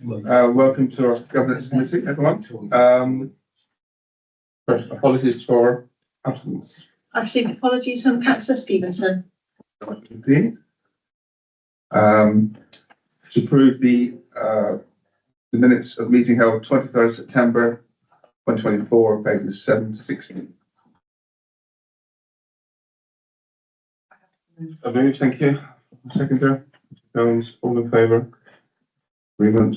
Welcome to our governance committee, everyone. First, apologies for absence. I've received apologies from Councillor Stevenson. Indeed. To approve the minutes of meeting held 23rd September 2024, pages 7 to 16. I move, thank you. Seconder, Jones, all in favour? Agreement.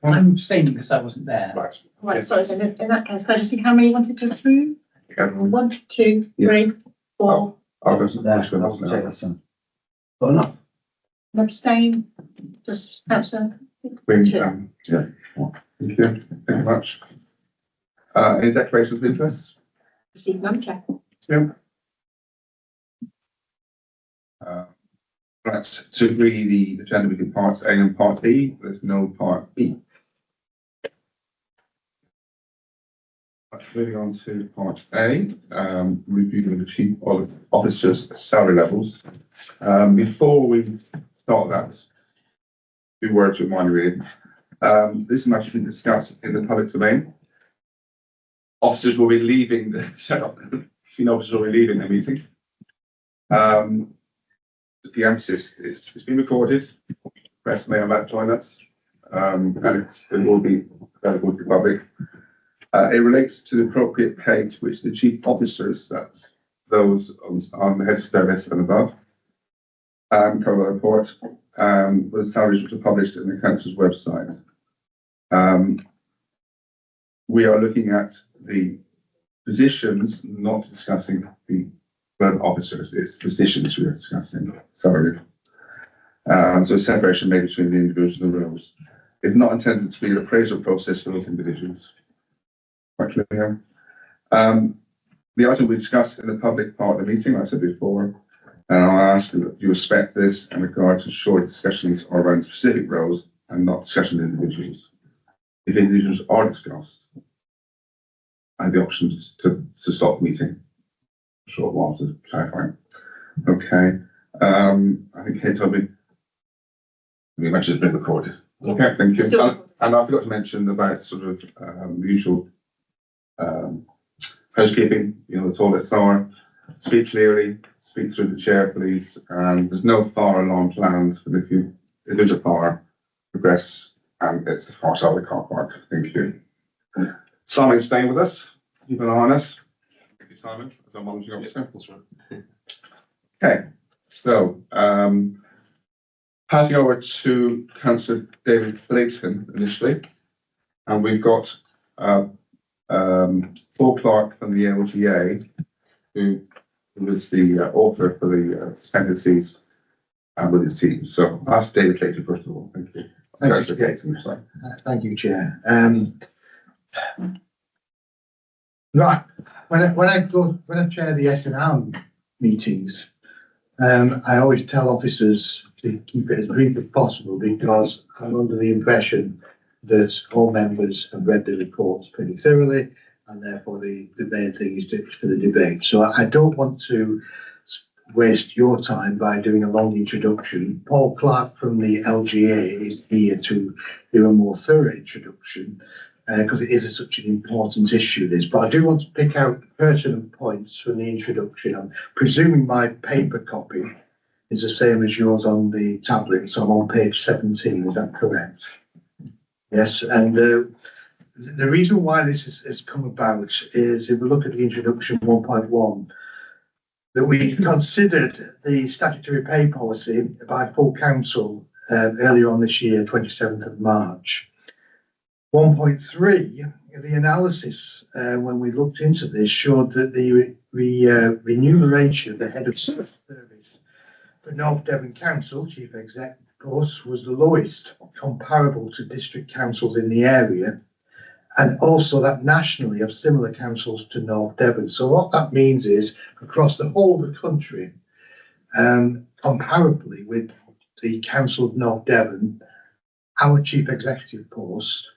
I'm abstaining because I wasn't there. Right. Right, sorry, so in that case, can I just see how many you wanted to approve? Everyone. 1, 2, Yeah. 3, 4. I'll go to the Got enough. And abstain, just Councillor. Green, Two. yeah. Thank you very much. Any declarations of interest? Received none, Chair. Yeah. Right, to agree the agenda, we do part A and part B, there's no part B. Right, moving on to part A, review of the chief officer's salary levels. Before we start that, a few words of mine really. This matter has been discussed in the public domain. Officers will be leaving the setup. Senior officers will be leaving the meeting. The emphasis is it's been recorded. Press may or not join us, and it will be available to the public. It relates to the appropriate pay to which the chief officers, that's those on the head of service and above, cover the report. The salaries which are published in the council's website. We are looking at the positions, not discussing the officers. It's positions we are discussing. Sorry. So a separation made between the individuals and the roles. It's not intended to be an appraisal process for those individuals. Quite clear. The item we discussed in the public part of the meeting, like I said before, and I'll ask that you respect this in regard to short discussions around specific roles and not discussion of individuals. If individuals are discussed, I have the option to stop the meeting. Short while to clarify. Okay. I think Kate told me we mentioned it's been recorded. Okay, thank you. And I forgot to mention about sort of the usual housekeeping, the toilets are. Speak clearly, speak through the chair, please. There's no fire alarm planned, but if there's a fire, progress, and it's the far side of the car park. Thank you. Simon's staying with us. Keep an eye on us. Thank you, Simon, as our managing officer. Okay, so passing over to Councillor David Clayton initially, and we've got Paul Clark from the LGA, who was the author for the appendices with his team. So ask David Clayton first of all. Thank you. Councillor Clayton, sorry. Thank you, Chair. Right, when I chair the S&M meetings, I always tell officers to keep it as brief as possible because I'm under the impression that all members have read the reports pretty thoroughly, and therefore the main thing is for the debate. So I don't want to waste your time by doing a long introduction. Paul Clark from the LGA is here to do a more thorough introduction because it is such an important issue, this. But I do want to pick out pertinent points from the introduction. I'm presuming my paper copy is the same as yours on the tablet, so I'm on page 17, is that correct? Yes, and the reason why this has come about is if we look at the introduction 1.1, that we considered the statutory pay policy by full council earlier on this year, 27th of March. 1.3, the analysis when we looked into this showed that the remuneration of the head of service for North Devon Council, Chief Exec, of course, was the lowest comparable to district councils in the area, and also that nationally of similar councils to North Devon. So what that means is across the whole of the country, comparably with the Council of North Devon, our Chief Executive post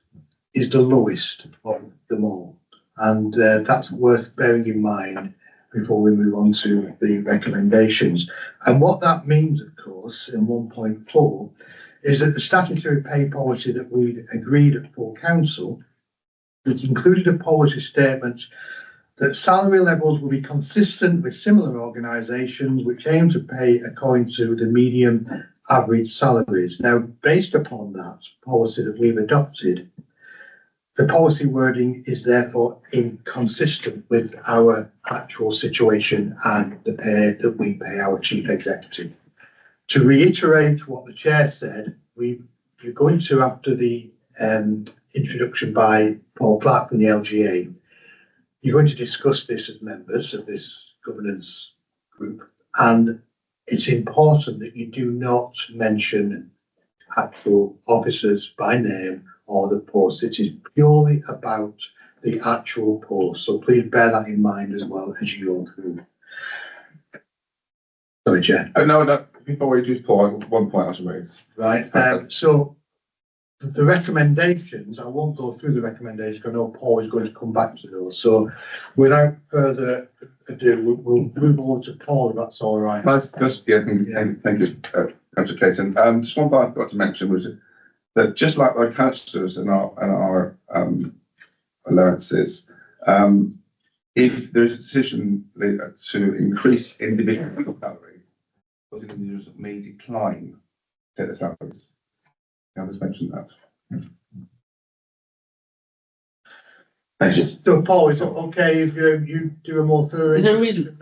is the lowest of them all. And that's worth bearing in mind before we move on to the recommendations. And what that means, of course, in 1.4, is that the statutory pay policy that we agreed at full council, which included a policy statement that salary levels will be consistent with similar organisations which aim to pay according to the median average salaries. Now, based upon that policy that we've adopted, the policy wording is therefore inconsistent with our actual situation and the pay that we pay our chief executive. To reiterate what the chair said, we're going to, after the introduction by Paul Clark from the LGA, you're going to discuss this as members of this governance group, and it's important that you do not mention actual officers by name or the post. It is purely about the actual post, so please bear that in mind as well as you go through. Sorry, Chair. No, before we introduce Paul, one point I should raise. Right, so the recommendations, I won't go through the recommendations, because I know Paul is going to come back to those. So without further ado, we'll move on to Paul, if that's all right. Thank you, Councillor Clayton. Just one part I forgot to mention was that just like our councillors and our allowances, if there's a decision to increase individual salary, those individuals may decline their salaries. I just mentioned that. Thank you. So Paul, is it okay if you do a more thorough? Is there a reason?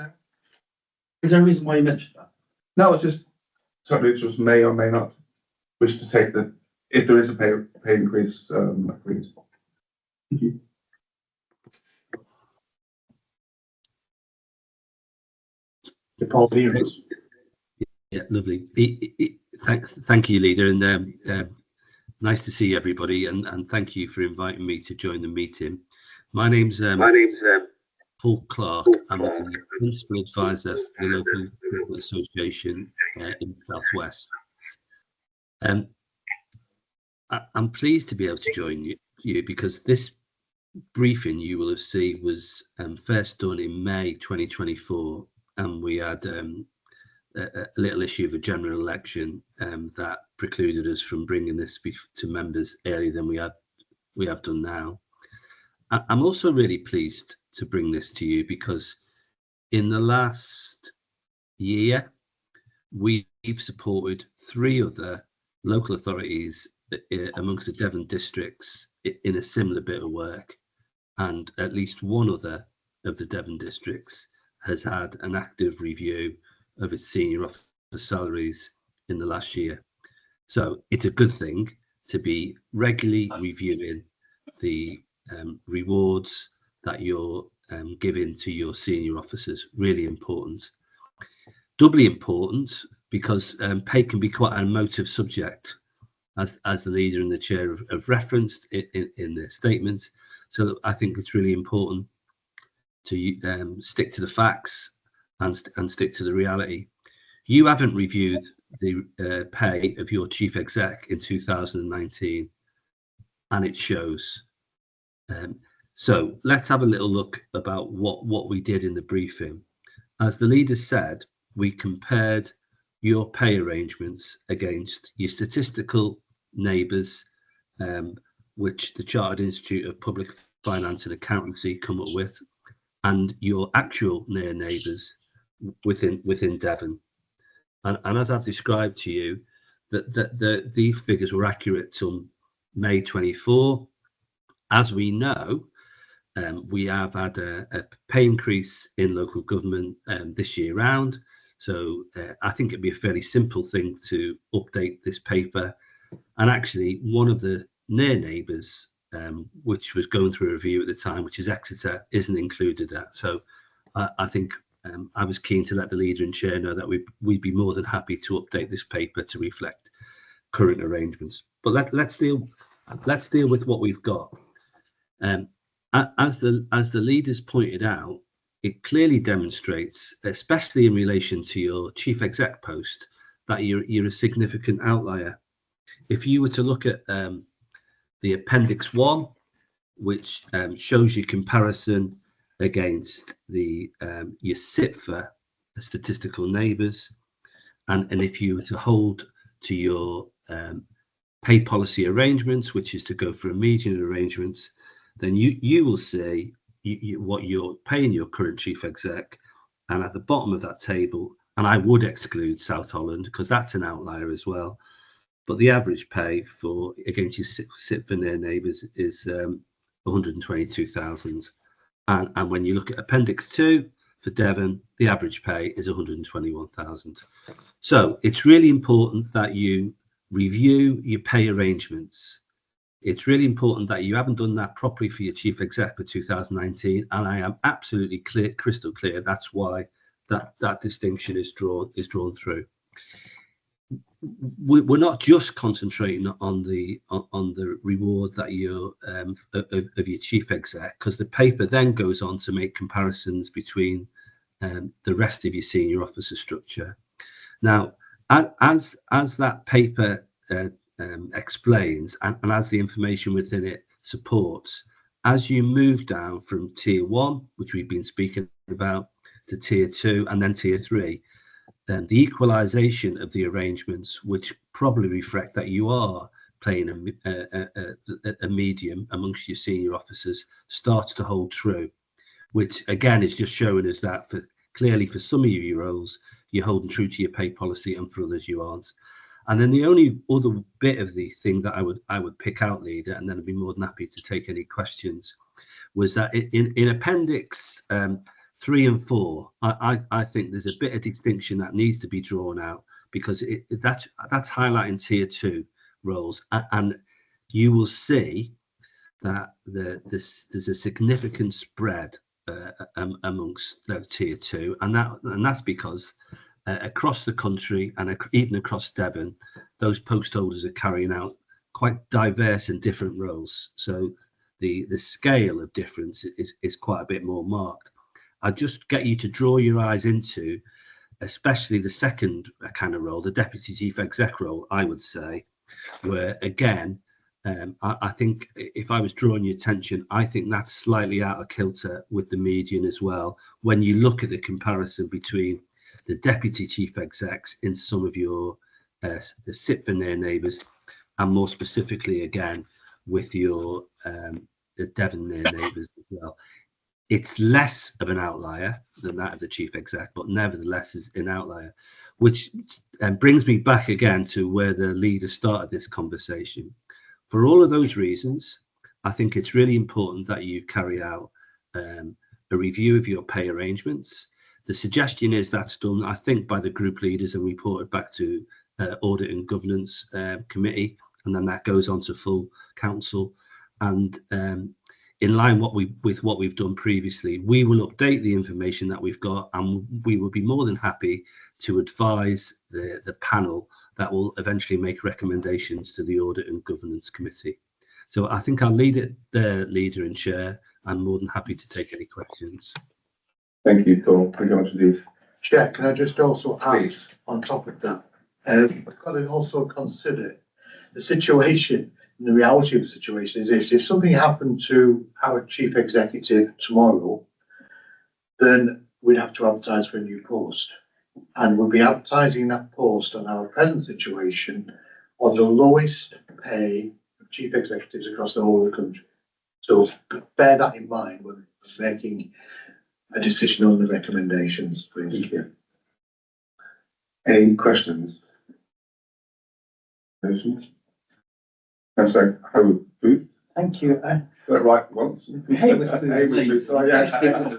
Is there a reason why you mentioned that? No, it's just some individuals may or may not wish to take if there is a pay increase agreed. Thank you. Paul, here it is. Yeah, lovely. Thank you, leader, and nice to see everybody, and thank you for inviting me to join the meeting. My name's Paul Clark. I'm the principal advisor for the local People association in South West. I'm pleased to be able to join you because this briefing you will have seen was first done in May 2024, and we had a little issue of a general election that precluded us from bringing this to members earlier than we have done now. I'm also really pleased to bring this to you because in the last year we've supported 3 other local authorities amongst the Devon districts in a similar bit of work, and at least one other of the Devon districts has had an active review of its senior officer salaries in the last year. So it's a good thing to be regularly reviewing the rewards that you're giving to your senior officers. Really important. Doubly important because pay can be quite an emotive subject, as the leader and the chair have referenced in their statements. So I think it's really important to stick to the facts and stick to the reality. You haven't reviewed the pay of your chief exec in 2019, and it shows. So let's have a little look about what we did in the briefing. As the leader said, we compared your pay arrangements against your statistical neighbours, which the Chartered Institute of Public Finance and Accountancy come up with, and your actual near neighbours within Devon. And as I've described to you, that these figures were accurate till May 24. As we know, we have had a pay increase in local government this year round. So I think it'd be a fairly simple thing to update this paper. And actually, one of the near neighbours, which was going through a review at the time, which is Exeter, isn't included that. So I think I was keen to let the leader and chair know that we'd be more than happy to update this paper to reflect current arrangements. But let's deal with what we've got. As the leaders pointed out, it clearly demonstrates, especially in relation to your chief exec post, that you're a significant outlier. If you were to look at the Appendix 1, which shows you comparison against the your SIPFA statistical neighbours, and if you were to hold to your pay policy arrangements, which is to go for a median arrangements, then you will see what you're paying your current chief exec, and at the bottom of that table, and I would exclude South Holland because that's an outlier as well, but the average pay for against your sit for near neighbours is 122,000, and when you look at Appendix 2 for Devon, the average pay is 121,000. So it's really important that you review your pay arrangements. It's really important that you haven't done that properly for your chief exec for 2019, and I am absolutely clear, crystal clear. That's why that distinction is drawn through. We're not just concentrating on the reward that you're of your chief exec, because the paper then goes on to make comparisons between the rest of your senior officer structure. Now, as that paper explains, and as the information within it supports, as you move down from tier 1, which we've been speaking about, to tier 2 and then tier 3, then the equalisation of the arrangements, which probably reflect that you are playing a medium amongst your senior officers, starts to hold true, which again is just showing us that clearly for some of your roles you're holding true to your pay policy, and for others you aren't. And then the only other bit of the thing that I would pick out, leader, and then I'd be more than happy to take any questions, was that in Appendix 3 and 4, I think there's a bit of distinction that needs to be drawn out, because that's highlighting tier 2 roles, and you will see that there's a significant spread amongst the tier 2, and that's because across the country and even across Devon, those post holders are carrying out quite diverse and different roles. So the scale of difference is quite a bit more marked. I just get you to draw your eyes into, especially the second kind of role, the deputy chief exec role, I would say, where again, I think if I was drawing your attention, I think that's slightly out of kilter with the median as well. When you look at the comparison between the deputy chief execs in some of your the sit for near neighbours, and more specifically again with your the Devon near neighbours as well. It's less of an outlier than that of the chief exec, but nevertheless is an outlier, which brings me back again to where the leader started this conversation. For all of those reasons, I think it's really important that you carry out a review of your pay arrangements. The suggestion is that's done, I think, by the group leaders and reported back to Audit and Governance Committee, and then that goes on to full council. And in line with what we've done previously, we will update the information that we've got, and we will be more than happy to advise the panel that will eventually make recommendations to the Audit and Governance Committee. So I think I'll lead it there, leader and chair. I'm more than happy to take any questions. Thank you, Paul. Thank you very much indeed. Chair, can I just also add, Please. on top of that, we've got to also consider the situation. And the reality of the situation is this: if something happened to our chief executive tomorrow, then we'd have to advertise for a new post. And we'll be advertising that post on our present situation on the lowest pay of chief executives across the whole of the country. So bear that in mind when making a decision on the recommendations, please. Thank you. Any questions? Questions? I'm sorry, Howard Booth. Thank you. Got it right once. Haywood Booth. Haywood Booth. Sorry, yeah.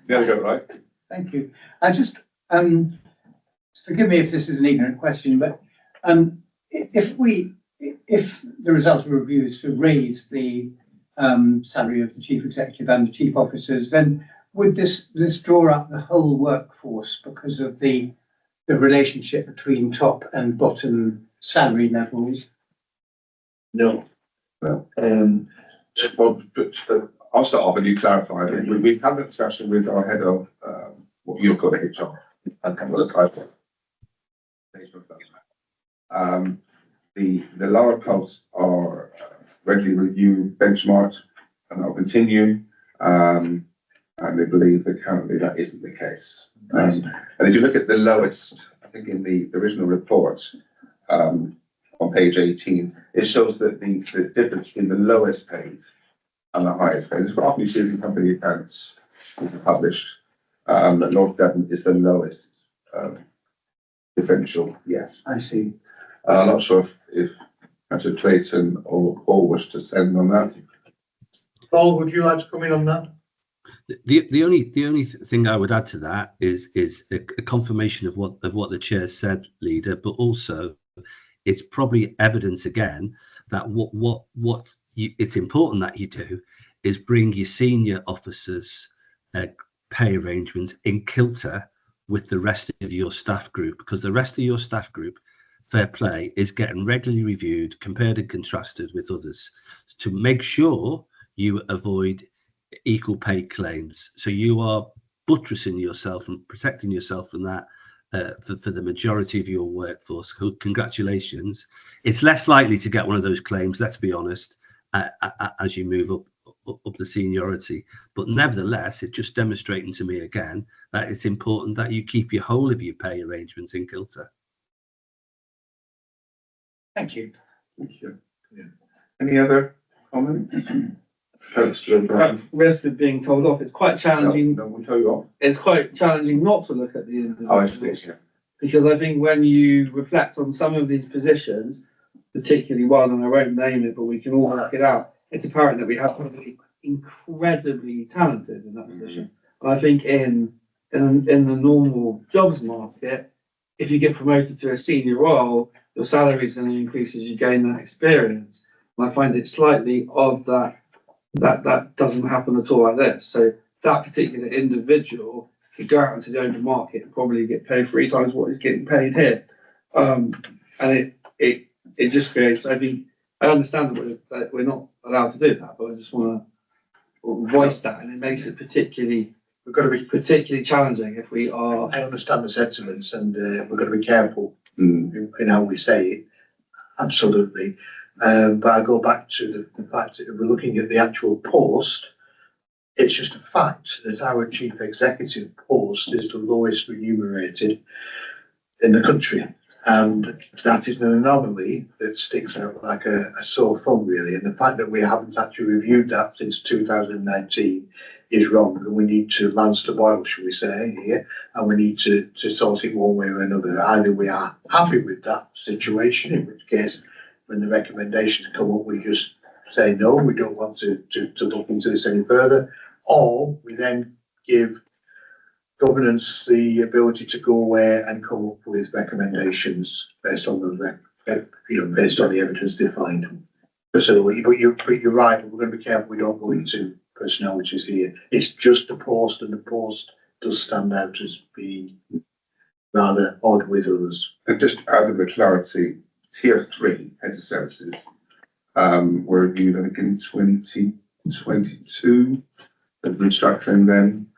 There we go, right. Thank you. I just, forgive me if this is an ignorant question, but if the result of the review is to raise the salary of the chief executive and the chief officers, then would this draw up the whole workforce because of the relationship between top and bottom salary levels? No. Well, I'll start off and you clarify. We've had the discussion with our head of what you'll call HR and kind of the title. The lower posts are regularly reviewed, benchmarked, and that will continue. And they believe that currently that isn't the case. And if you look at the lowest, I think in the original report, on page 18, it shows that the difference between the lowest paid and the highest paid. It's often you see in company accounts which are published. That North Devon is the lowest differential. Yes, I see. I'm not sure if Councillor Clayton or Paul wish to send on that. Paul, would you like to come in on that? The only thing I would add to that is a confirmation of what the chair said, leader, but also it's probably evidence again that it's important that you do is bring your senior officers' pay arrangements in kilter with the rest of your staff group, because the rest of your staff group, fair play, is getting regularly reviewed, compared and contrasted with others to make sure you avoid equal pay claims. So you are buttressing yourself and protecting yourself from that for the majority of your workforce. Congratulations. It's less likely to get one of those claims, let's be honest, as you move up the seniority. But nevertheless, it's just demonstrating to me again that it's important that you keep your whole of your pay arrangements in kilter. Thank you. Thank you. Yeah. Any other comments? Councillor Brown. At risk of being told off, it's quite challenging. No, we'll tell you off. It's quite challenging not to look at the individual. Oh, I see. Yeah. Because I think when you reflect on some of these positions, particularly one, and I won't name it, but we can all work it out, it's apparent that we have somebody incredibly talented in that position. And I think in the normal jobs market, if you get promoted to a senior role, your salary is going to increase as you gain that experience. And I find it slightly odd that doesn't happen at all like this. So that particular individual could go out into the open market and probably get paid 3 times what he's getting paid here. And it just creates, I think, I understand that we're not allowed to do that, but I just want to voice that, and it makes it particularly challenging if we are. I understand the sentiments, and we're going to be careful in how we say it. Absolutely. But I go back to the fact that if we're looking at the actual post, it's just a fact that our chief executive post is the lowest remunerated in the country. And that is an anomaly that sticks out like a sore thumb, really. And the fact that we haven't actually reviewed that since 2019 is wrong. And we need to lance the boil, shall we say, here, and we need to sort it one way or another. Either we are happy with that situation, in which case, when the recommendations come up, we just say no, we don't want to look into this any further, or we then give governance the ability to go away and come up with recommendations based on based on the evidence they find. So, but you're right. We're going to be careful we don't go into personalities here. It's just a post, and the post does stand out as being rather odd with others. And just out of the clarity, Tier 3 heads of services were reviewed, I think, in 2022. The restructuring then.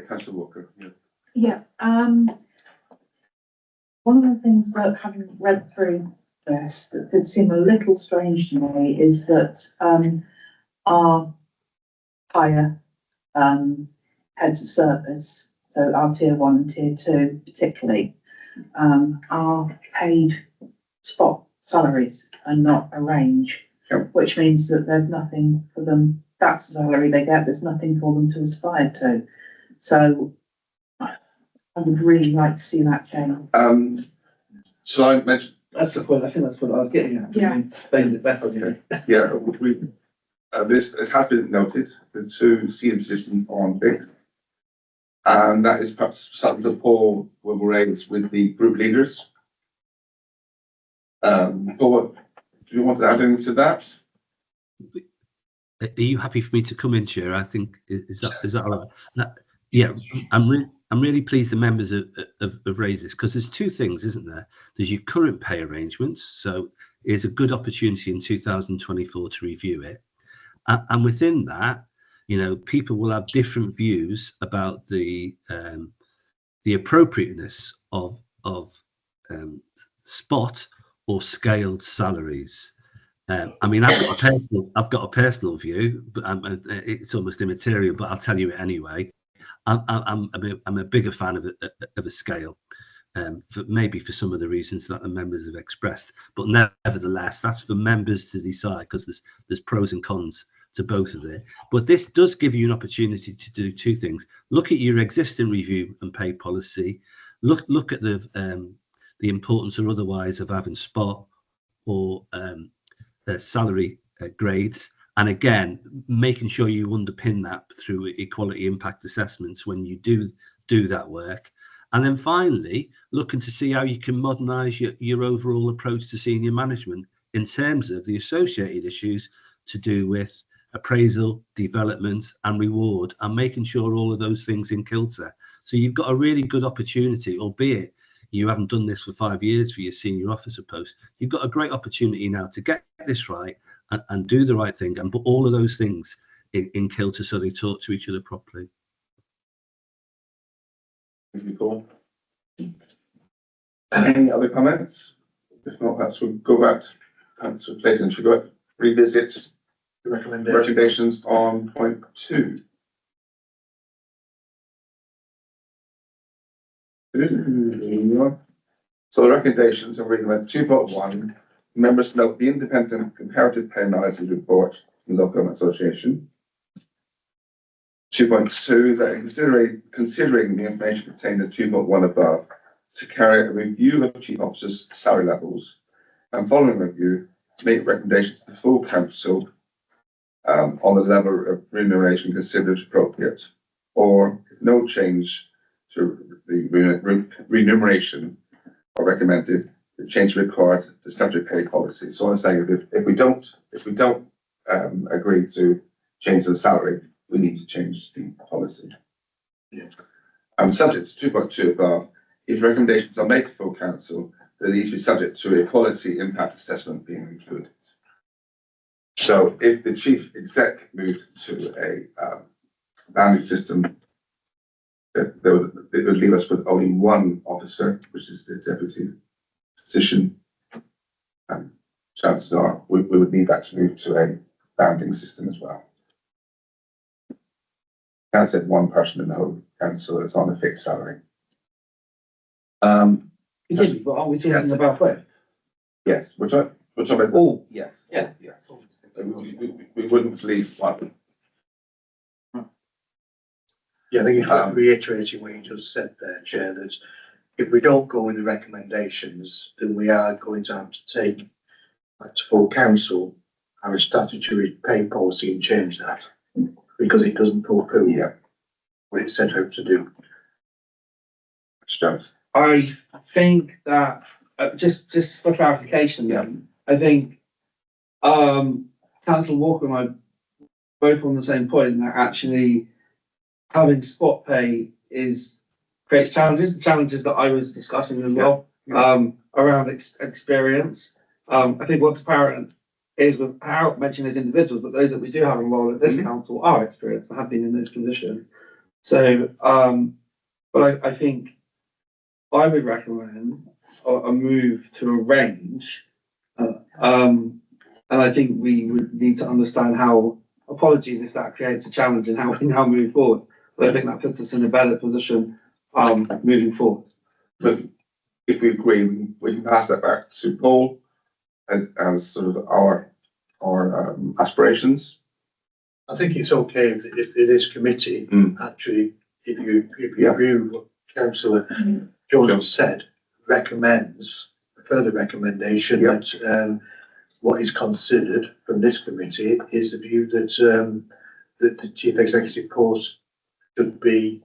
Councillor Walker. Yeah. One of the things that, having read through this, that did seem a little strange to me is that our higher heads of service, so our Tier 1 and Tier 2 particularly, are paid spot salaries and not a range, which means that there's nothing for them. That's the salary they get. There's nothing for them to aspire to. So I would really like to see that change. Shall I mention? That's the point. I think that's what I was getting at. Yeah. Explained it better. Okay. Yeah, this has been noted. The 2 senior positions on bid, and that is perhaps something that Paul will raise with the group leaders. Paul, do you want to add anything to that? Are you happy for me to come in, Chair? I think is that all right? Yeah, I'm really pleased the members have raised this, because there's 2 things, isn't there? There's your current pay arrangements, so it's a good opportunity in 2024 to review it, and within that, you know, people will have different views about the appropriateness of spot or scaled salaries. I mean, I've got a personal view, but it's almost immaterial. But I'll tell you it anyway. I'm a bigger fan of a scale. maybe for some of the reasons that the members have expressed. But nevertheless, that's for members to decide, because there's pros and cons to both of it. But this does give you an opportunity to do two things: look at your existing review and pay policy, look at the importance or otherwise of having spot or salary grades, and again making sure you underpin that through equality impact assessments when you do that work. And then finally, looking to see how you can modernise your overall approach to senior management in terms of the associated issues to do with appraisal, development and reward, and making sure all of those things in kilter. So you've got a really good opportunity, albeit you haven't done this for 5 years for your senior officer post. You've got a great opportunity now to get this right and do the right thing and put all of those things in kilter so they talk to each other properly. Thank you, Paul. Any other comments? If not, perhaps we'll go back to Clayton. Should go revisit The recommendations on point 2. So the recommendations are reading about 2.1. Members note the independent comparative pay analysis report from the Local Government Association. 2.2, that considering the information contained in 2.1 above, to carry out a review of chief officers' salary levels, and following review, make recommendations to the full council on the level of remuneration considered appropriate, or if no change to the remuneration are recommended, the change required the statutory pay policy. So I'm saying if we don't agree to change the salary, we need to change the policy. Yeah. Subject to 2.2 above, if recommendations are made to full council, they need to be subject to a quality impact assessment being included. So if the chief exec moved to a banding system, it would leave us with only one officer, which is the deputy position. And chances are we would need that to move to a banding system as well. Can't say one person in the whole council that's on a fixed salary. But aren't we talking about both? Yes, which I All. yes. Yeah. Yes. We wouldn't leave one. Yeah, I think it's worth reiterating what you just said there, Chair, that if we don't go with the recommendations, then we are going to have to take back to full council our statutory pay policy and change that, because it doesn't fulfil what it set out to do. I think that just for clarification, then I think Councillor Walker and I both on the same point, that actually having spot pay creates challenges that I was discussing as well around experience. I think what's apparent is without mentioning as individuals, but those that we do have involved at this council are experienced and have been in this position. So, but I think I would recommend a move to a range, and I think we would need to understand how. Apologies if that creates a challenge in how we now move forward, but I think that puts us in a better position moving forward. But if we agree, we can pass that back to Paul as sort of our aspirations. I think it's okay if this committee actually, if you agree with what Councillor Jones said, recommends a further recommendation that what is considered from this committee is the view that that the chief executive post should be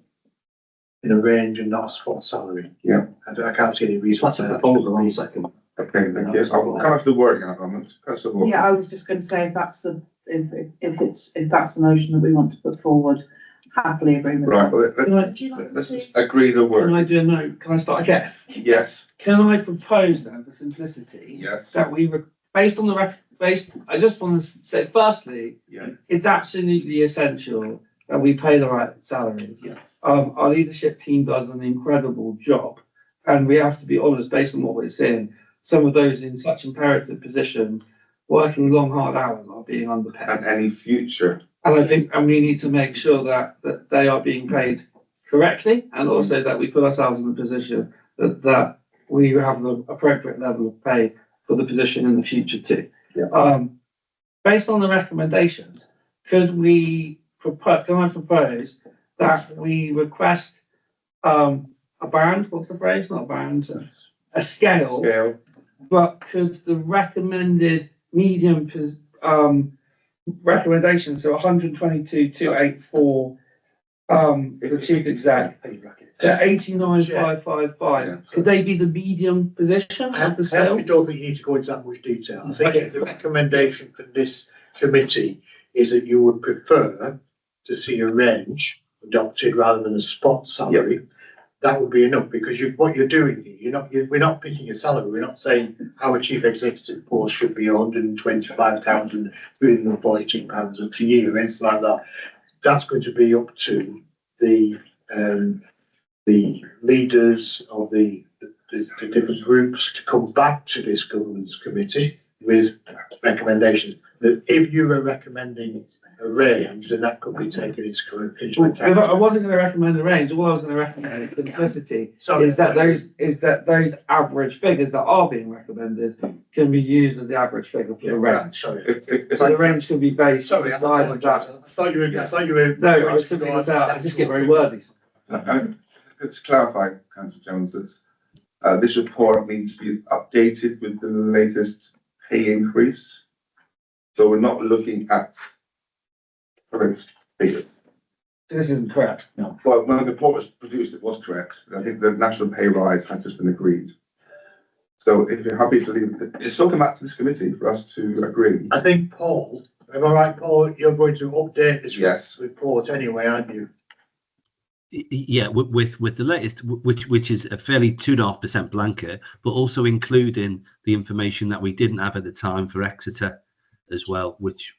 in a range and not a spot salary. Yeah. I can't see any reason. That's a proposal on second. Okay, thank you. I'll come off the wording at the moment. Yeah, I was just going to say if that's the motion that we want to put forward, happily agree with Right, that. well, let's just agree the Can word. I do a note? Can I start again? Yes, Can I propose then, for simplicity, yes. that we based on the I just want to say, firstly, Yeah. it's absolutely essential that we pay the right salaries. Yeah. Our leadership team does an incredible job, and we have to be honest, based on what we're seeing, some of those in such imperative positions, working long, hard hours, are being underpaid. And any future, And I think, and we need to make sure that they are being paid correctly, and also that we put ourselves in the position that we have the appropriate level of pay for the position in the future too. Yeah. Based on the recommendations, could we propose, can I propose that we request a band, what's the phrase, not a band, a scale, Scale, but could the recommended medium recommendation, so 122,284, the chief exec, they're 89,555. Yeah. Could they be the medium position I of the scale? actually don't think you need to go into that much detail. I think Okay. the recommendation from this committee is that you would prefer to see a range adopted rather than a spot salary. That would be enough, because what you're doing here, we're not picking a salary. We're not saying our chief executive post should be £125,342 a year or anything like that. That's going to be up to the leaders of the different groups to come back to this governance committee with recommendations. That if you were recommending a range, then that could be taken into If I account. wasn't going to recommend a range, all I was going to recommend, for simplicity, Sorry. is that those average figures that are being recommended can be used as the average figure for the range. Sorry. if So I, the range can be based on Sorry, the I side of apologise. that. I thought you were. No, I was simply this out, I just get very wordy. let's clarify, Councillor Jones, that this report needs to be updated with the latest pay increase. So we're not looking at current figures. This isn't correct. Well, when the report was produced, it was correct. I think the national pay rise has just been agreed. So if you're happy to leave, it's still come back to this committee for us to agree. I think Paul, am I right, Paul? You're going to update this Yes. report anyway, aren't you? Yeah, with the latest, which is a fairly 2.5% blanket, but also including the information that we didn't have at the time for Exeter as well, which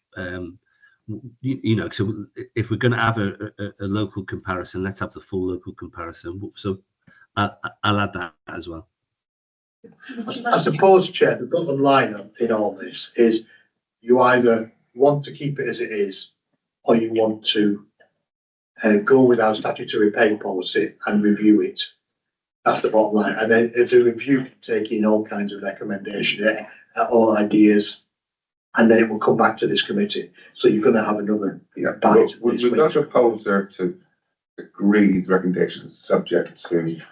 you know, so if we're going to have a local comparison, let's have the full local comparison. So I'll add that as well. I suppose, Chair, the bottom line in all this is you either want to keep it as it is, or you want to go with our statutory pay policy and review it. That's the bottom line. And then if the review can take in all kinds of recommendations, all ideas, and then it will come back to this committee. So you're going to have another Yeah, bite. we've got a proposer to agree the recommendations subject to an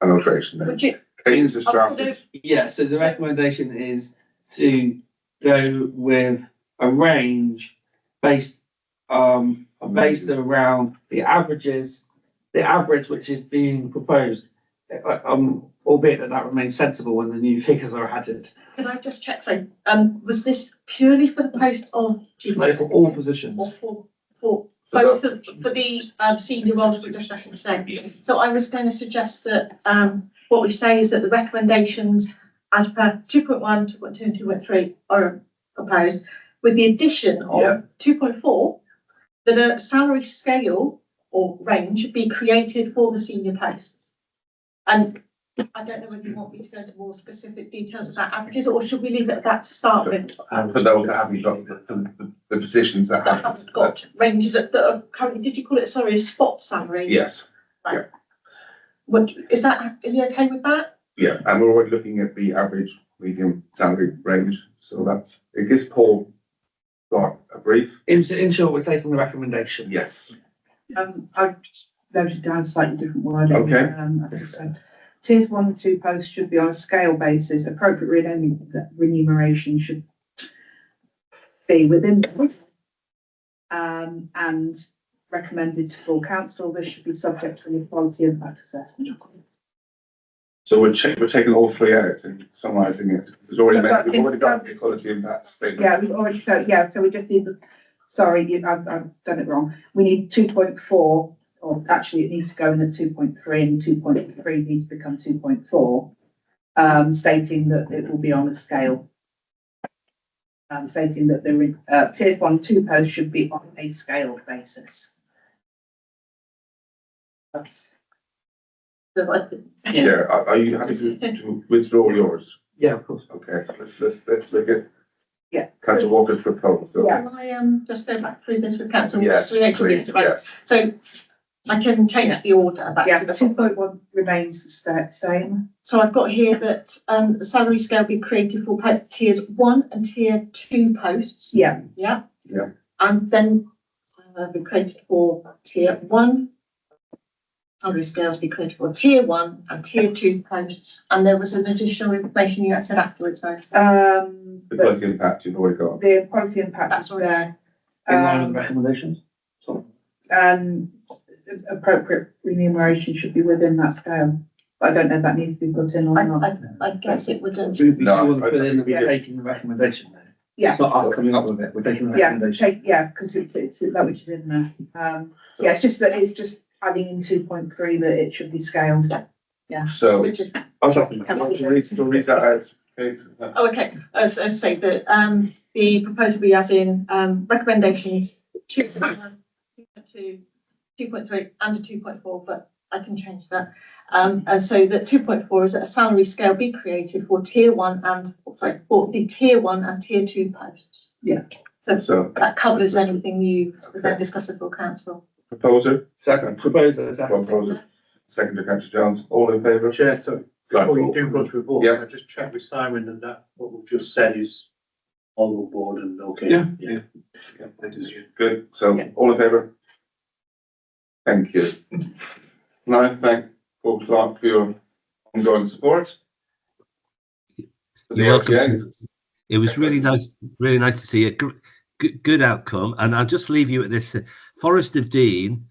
alteration. Would you, Keynes has drafted. Yeah, so the recommendation is to go with a range based around the averages, the average which is being proposed, albeit that remains sensible when the new figures are added. can I just check through? Was this purely for the post of chief Like for executive? all positions. Or for both of, for the senior roles we're discussing today? So I was going to suggest that what we say is that the recommendations as per 2.1, 2.2 and 2.3 are proposed, with the addition Yeah. of 2.4, that a salary scale or range be created for the senior posts. And I don't know whether you want me to go into more specific details about averages, or should we leave it at that to start with? For those that haven't got the positions that That have. have got ranges that are currently, did you call it, sorry, a spot salary? Yes, What, is that, are you okay with that? yeah, and we're already looking at the average medium salary range, so that's, it gives Paul got a brief. In short, we're taking the recommendation. Yes. I've just noted down slightly different wording. Okay. I've just said, tiers 1 and 2 posts should be on a scale basis. Appropriate remuneration should be within and recommended to full council. This should be subject to the equality impact assessment. So we're taking all three out and summarising it. We've already got the equality impact statement. Yeah, we've already, so we just need the, sorry, I've done it wrong. We need 2.4, or actually it needs to go in at 2.3 and 2.3 needs to become 2.4, stating that it will be on a scale. Stating that the tier 1, 2 posts should be on a scale basis. That's, Yeah, are you happy to withdraw yours? Yeah, of course. Okay, let's look at yeah. Councillor Walker's proposal. Can I just go back through this with council? Yes, please, yes. So I can change the order. Yeah, That's two point one remains the same. So I've got here that the salary scale be created for tiers 1 and tier 2 posts. Yeah, Yeah. Yeah. And then be created for tier 1. Salary scales be created for tier 1 and tier 2 posts. And there was an additional information you had said afterwards, sorry. The quality impact you've already got. the quality impact is there. In line with the Um, recommendations? appropriate remuneration should be within that scale. But I don't know if that needs to be put in or not. I guess it wouldn't. We No, want to put in that yeah. we're taking the recommendation there. Yeah, It's not us coming up with it, we're taking the yeah, recommendation. because it's that which is in there. Yeah, it's just adding in 2.3 that it should be scaled. So, Which is, I was happy. we'll read that out. Okay. oh, okay. As I say, that the proposal be as in recommendations 2.1, 2.2, 2.3 and a 2.4, but I can change that. And so that 2.4 is that a salary scale be created for tier 1 and, for the tier 1 and tier 2 posts. Yeah. So, That covers anything you then discuss at full council. proposer, Second, proposer, second. proposer, second to councillor Jones, all in favour? Chair, so before you do go to a vote, Yeah. I just check with Simon and that what we've just said is all on board and okay. Yeah. Yeah. Good, so all in favour? Thank you. Now, thank Paul Clark for your ongoing support. For the You're welcome. LGA. It was really nice to see a good outcome. And I'll just leave you at this. Forest of Dean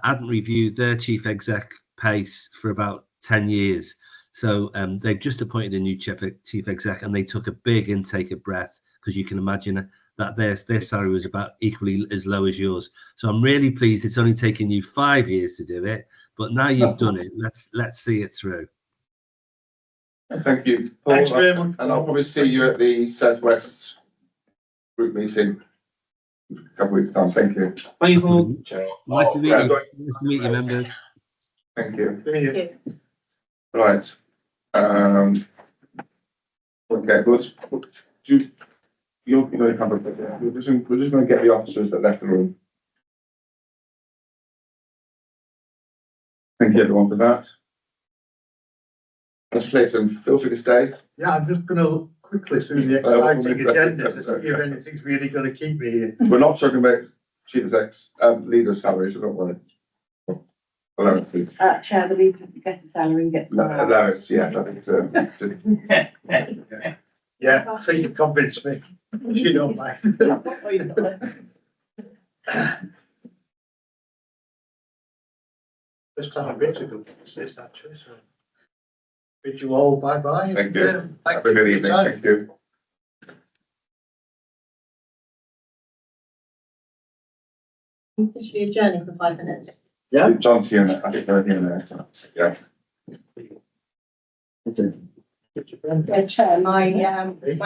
hadn't reviewed their chief exec pace for about 10 years. So they've just appointed a new chief exec and they took a big intake of breath, because you can imagine that their salary was about equally as low as yours. So I'm really pleased it's only taken you 5 years to do it, but now you've done it. Let's see it through. Thank you, Paul. Thanks very much. And I'll probably see you at the Southwest group meeting in a couple of weeks' time. Thank you. Thank you, Paul. Nice to meet yeah, you. good. Nice to meet you, members. Thank you. Thank you. Right. Okay, you're going to come up with it. We're just going to get the officers that left the room. Thank you everyone for that. Mr. Clayton, feel free to stay. Yeah, I'm just gonna look quickly through the exciting agenda to see if anything's really gonna keep me here. We're not talking about chief exec's leader salaries, so don't worry. Allow it, please. Chair, the leader gets a salary, gets. Allow it, yes, I think so. Yeah, I think you convinced me. You don't mind. This time Richard will assist actually, so. Bid you all bye-bye. Thank you. Thank Have a you good for your evening, time. thank you. Officially adjourning for 5 minutes. Yeah. John's here now, I think they're here now, yeah. Chair, my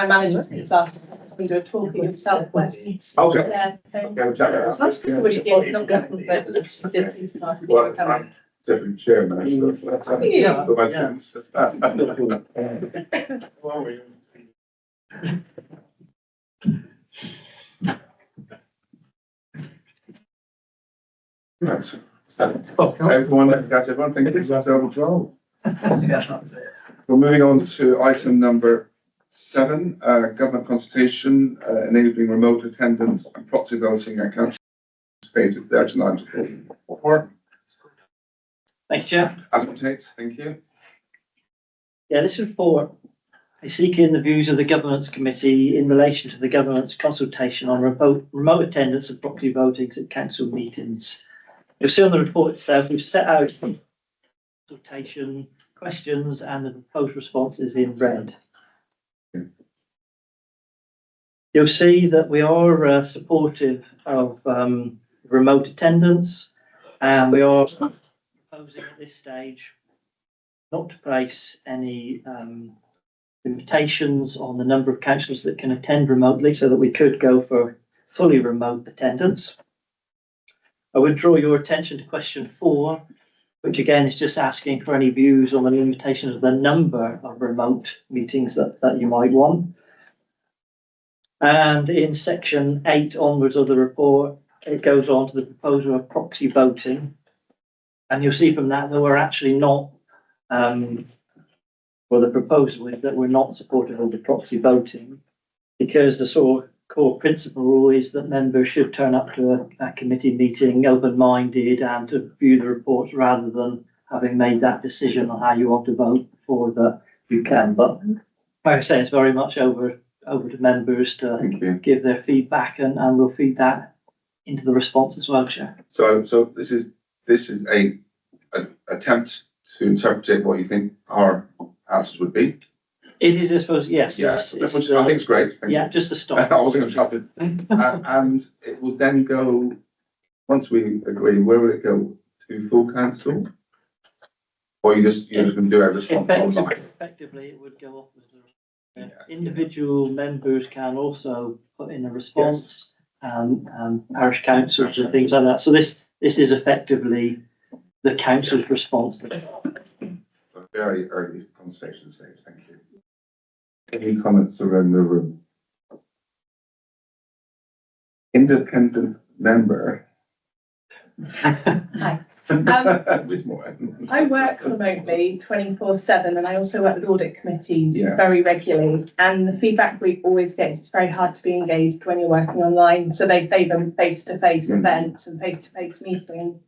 manager thinks after we do a talk in Southwest. Okay. Yeah. Okay, we'll chat about that. Wish you not going, but did see started Well, coming. I'm deputy chairman, so. Yeah. For my sins. Right, so, everyone, that's everyone, thank you, that's over Joel. Yeah, that's it. We're moving on to item number 7, government consultation, enabling remote attendance and proxy voting at council participated 39 to 44. Thank you, Chair. Advocate, thank you. Yeah, this report is seeking the views of the Governance Committee in relation to the Government's consultation on remote attendance and proxy voting at council meetings. You'll see on the report itself, we've set out consultation questions and the proposed responses in red. You'll see that we are supportive of remote attendance, and we are proposing at this stage not to place any limitations on the number of councillors that can attend remotely, so that we could go for fully remote attendance. I would draw your attention to question 4, which again is just asking for any views on the limitation of the number of remote meetings that you might want. And in section 8 onwards of the report, it goes on to the proposal of proxy voting. And you'll see from that we're actually not, well, the proposal is that we're not supportive of the proxy voting, because the sort of core principle rule is that members should turn up to a committee meeting open-minded and to view the reports rather than having made that decision on how you want to vote before that you can. But like I say, it's very much over to members to Thank you. give their feedback, and we'll feed that into the response as well, Chair. So this is a attempt to interpret what you think our answers would be. It is, I suppose, yes. Yeah, it's which I think is great. Thank yeah, you. just a start. I wasn't going to interrupt it. And it will then go, once we agree, where will it go? To full council? Or you're just going to do a response online? Effectively, it would go off as individual members can also put in a response, parish councils and things like that. So this is effectively the council's response. A very early conversation stage, thank you. Any comments around the room? Independent member. Hi. With more. I work remotely 24/7 and I also work with audit committees Yeah. very regularly. And the feedback we always get is it's very hard to be engaged when you're working online. So they favour face-to-face events and face-to-face meetings.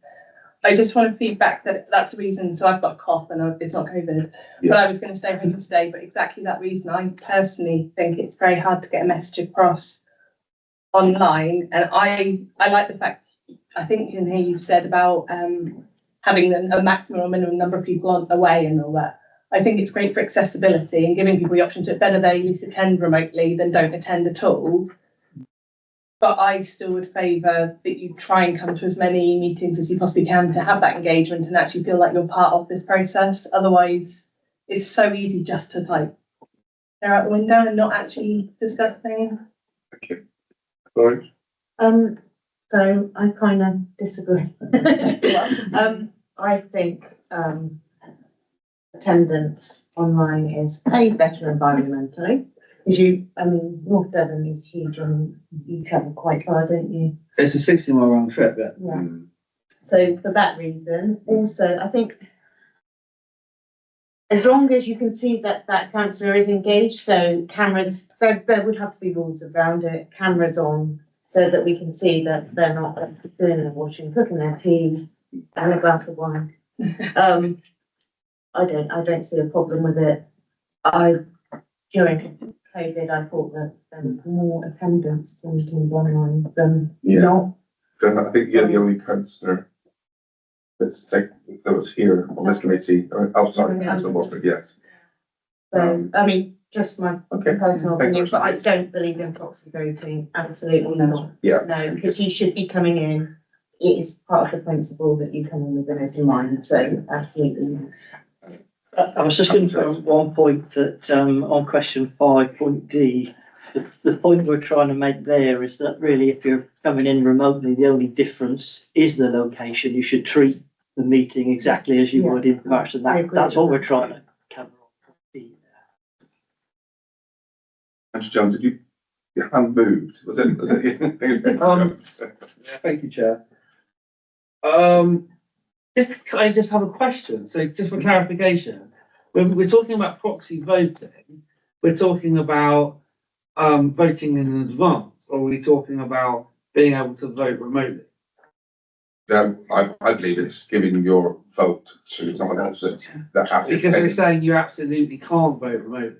I just want to feedback that that's the reason. So I've got a cough and it's not COVID, but I was going to stay home today. But exactly that reason, I personally think it's very hard to get a message across online. And I like the fact, I think in here you've said about having a maximum or minimum number of people on away and all that. I think it's great for accessibility and giving people the option to better they at least attend remotely than don't attend at all. But I still would favour that you try and come to as many meetings as you possibly can to have that engagement and actually feel like you're part of this process. Otherwise, it's so easy just to like stare out the window and not actually discuss things. Thank you. Sorry. So I kind of disagree. I think attendance online is better environmentally. Because North Devon is huge and you travel quite far, don't you? It's a 60-mile round trip, yeah. Yeah. So for that reason, also I think as long as you can see that councillor is engaged, so cameras, there would have to be rules around it, cameras on, so that we can see that they're not doing their washing, cooking their tea and a glass of wine. I don't see a problem with it. During COVID, I thought that there was more attendance to meetings online than not. I think you're the only councillor that was here on this committee. Councillor Wasford, yes. So, just my personal opinion, but I don't believe in proxy voting, absolutely not. Yeah. No, because you should be coming in, it is part of the principle that you come in with an open mind, so absolutely. I was just going to put one point that on question 5.d, the point we're trying to make there is that really if you're coming in remotely, the only difference is the location. You should treat the meeting exactly as you would in person. That's what we're trying to cover. Mr. Jones, did your hand moved? Was it? Thank you, Chair. Can I just have a question? So just for clarification, when we're talking about proxy voting, we're talking about voting in advance, or are we talking about being able to vote remotely? I believe it's giving your vote to someone else that has to. Because we're saying you absolutely can't vote remotely.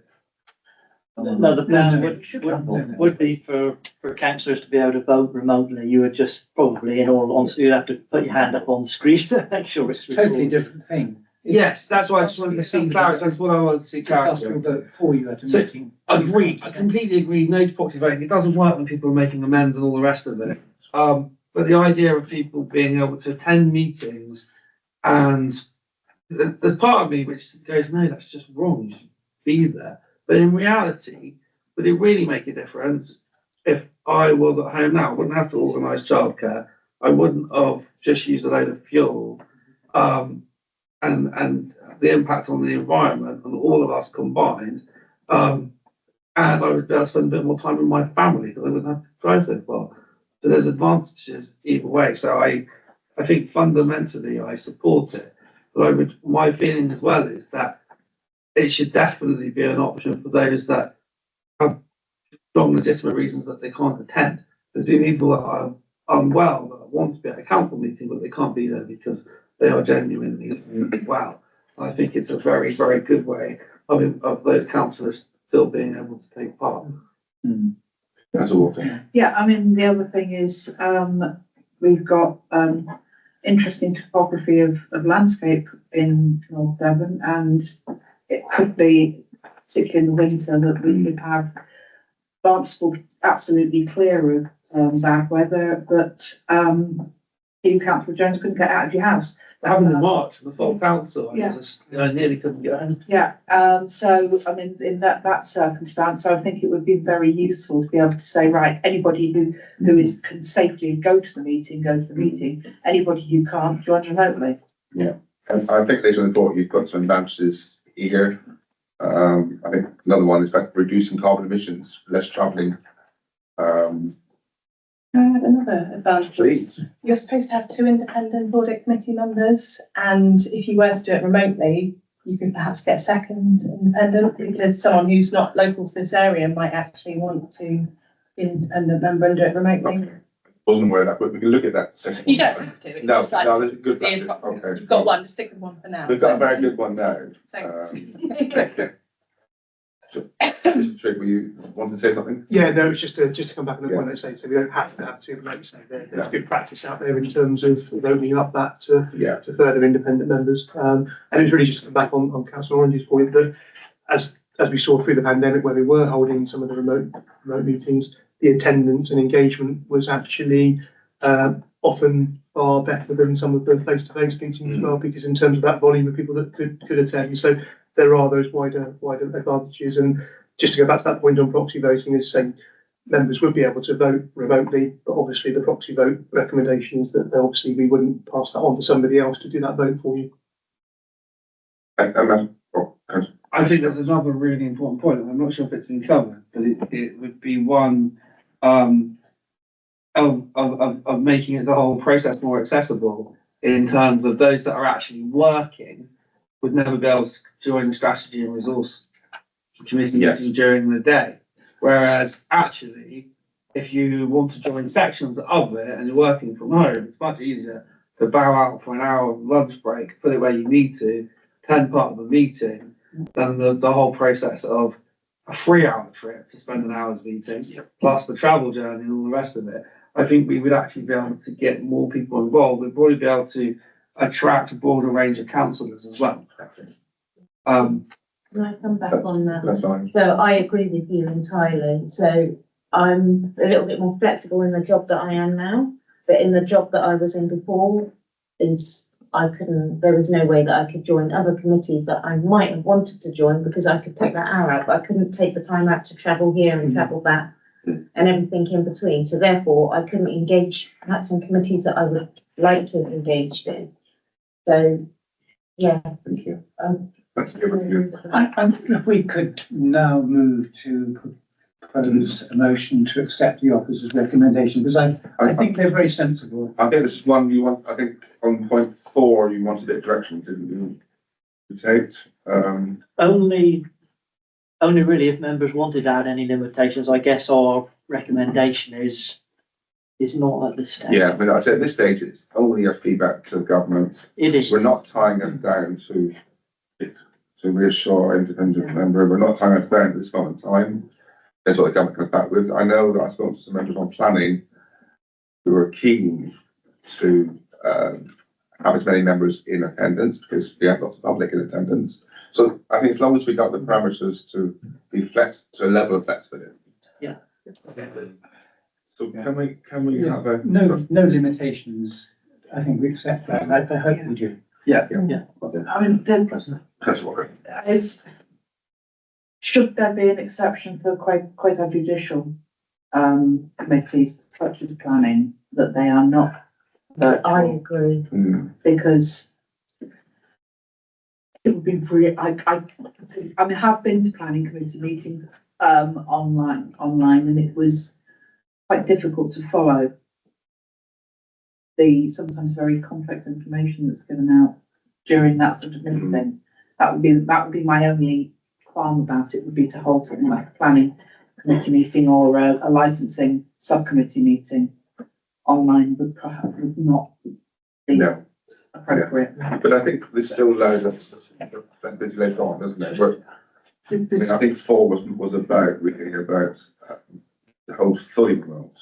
No, the plan would be for councillors to be able to vote remotely. You would just probably, in all honesty, you'd have to put your hand up on the screen to make sure it's Totally recorded. different thing. Yes, that's why I just wanted to see clarity. That's what I wanted to see clarity. Council vote for you at a So- meeting. Agreed. I completely agree. No to proxy voting. It doesn't work when people are making amends and all the rest of it. But the idea of people being able to attend meetings, and there's part of me which goes, no, that's just wrong. You should be there. But in reality, would it really make a difference if I was at home now? I wouldn't have to organise childcare. I wouldn't have just used a load of fuel, and the impact on the environment and all of us combined. And I would be able to spend a bit more time with my family because I wouldn't have to drive so far. So there's advantages either way. So I I think fundamentally I support it. But my feeling as well is that it should definitely be an option for those that have strong legitimate reasons that they can't attend. There's been people that are unwell that want to be at a council meeting, but they can't be there because they are genuinely well. I think it's a very, very good way of those councillors still being able to take part. That's all. Yeah, I mean, the other thing is, we've got, interesting topography of landscape in North Devon, and it could be, particularly in the winter, that we would have Barnstaple absolutely clear of, bad weather, but, you, Councillor Jones, couldn't get out of your house. Having the march for the full council, Yeah. I nearly couldn't get home. Yeah, so, I mean, in that circumstance, I think it would be very useful to be able to say, right, anybody who can safely go to the meeting, anybody who can't, join remotely. And I think later in the report, you've got some advantages here. I think another one is about reducing carbon emissions, less travelling. I have another advantage. Please. You're supposed to have 2 independent audit committee members, and if you were to do it remotely, you could perhaps get a second independent, because someone who's not local to this area might actually want to be an independent member and do it remotely. Wasn't aware of that, but we can look at that second. You don't have to, it's No, just like, no, this is good. you've practice. got, Okay. you've got one, just stick with one for now. We've got a very good one now. Thanks. Mr. Trigg, were you wanting to say something? Yeah, no, it's just to come back on the point I say, so we don't have to have 2, but like you say, there's good practice out there in terms of opening up that to further independent members. And it was really just to come back on Councillor Orange's point that as we saw through the pandemic, where we were holding some of the remote meetings, the attendance and engagement was actually often far better than some of the face-to-face meetings as well, because in terms of that volume of people that could attend. So there are those wider advantages. And just to go back to that point on proxy voting, is saying members would be able to vote remotely, but obviously the proxy vote recommendation is that obviously we wouldn't pass that on to somebody else to do that vote for you. I think that's another really important point, and I'm not sure if it's been covered, but it would be one of making it the whole process more accessible in terms of those that are actually working would never be able to join the strategy and resource committee meeting during the day. Whereas actually, if you want to join sections of it and you're working from home, it's much easier to bow out for an hour lunch break, put it where you need to, attend part of a meeting, than the whole process of a 3-hour trip to spend an hour's meeting, plus the travel journey and all the rest of it. I think we would actually be able to get more people involved. We'd probably be able to attract a broader range of councillors as well. Can I come back on that? That's fine. So I agree with you entirely. So I'm a little bit more flexible in the job that I am now, but in the job that I was in before, there was no way that I could join other committees that I might have wanted to join, because I could take that hour out, but I couldn't take the time out to travel here and travel back and everything in between. So therefore I couldn't engage perhaps in committees that I would like to have engaged in. So, yeah. Thank you. I wonder if we could now move to propose a motion to accept the officer's recommendation, because I think they're very sensible. I think this is one you want, I think on point 4, you wanted a bit of direction, didn't you? To take, Only really if members wanted to add any limitations, I guess our recommendation is not at this stage. yeah, I mean, I said at this stage, it's only a feedback to the government. It is. We're not tying us down to reassure independent member. We're not tying us down at this moment in time. That's what the government comes back with. I know that I spoke to some members on planning who are keen to have as many members in attendance, because we have lots of public in attendance. So I think as long as we got the parameters to be to a level of flexibility. Yeah. So can we have a No limitations. I think we accept that. I hope we do. Yeah. I mean, then, Councillor Walker. should there be an exception for quasi-judicial committees such as planning, that they are not virtual? I agree. Because it would be really, I mean, I have been to planning committee meetings online, and it was quite difficult to follow. the sometimes very complex information that's given out during that sort of meeting. That would be my only qualm about it, would be to hold something like a planning committee meeting or a licensing subcommittee meeting online would not be No. appropriate. But I think this still allows us that bit later on, doesn't it? But I mean, I think 4 was about really about the whole fully remote.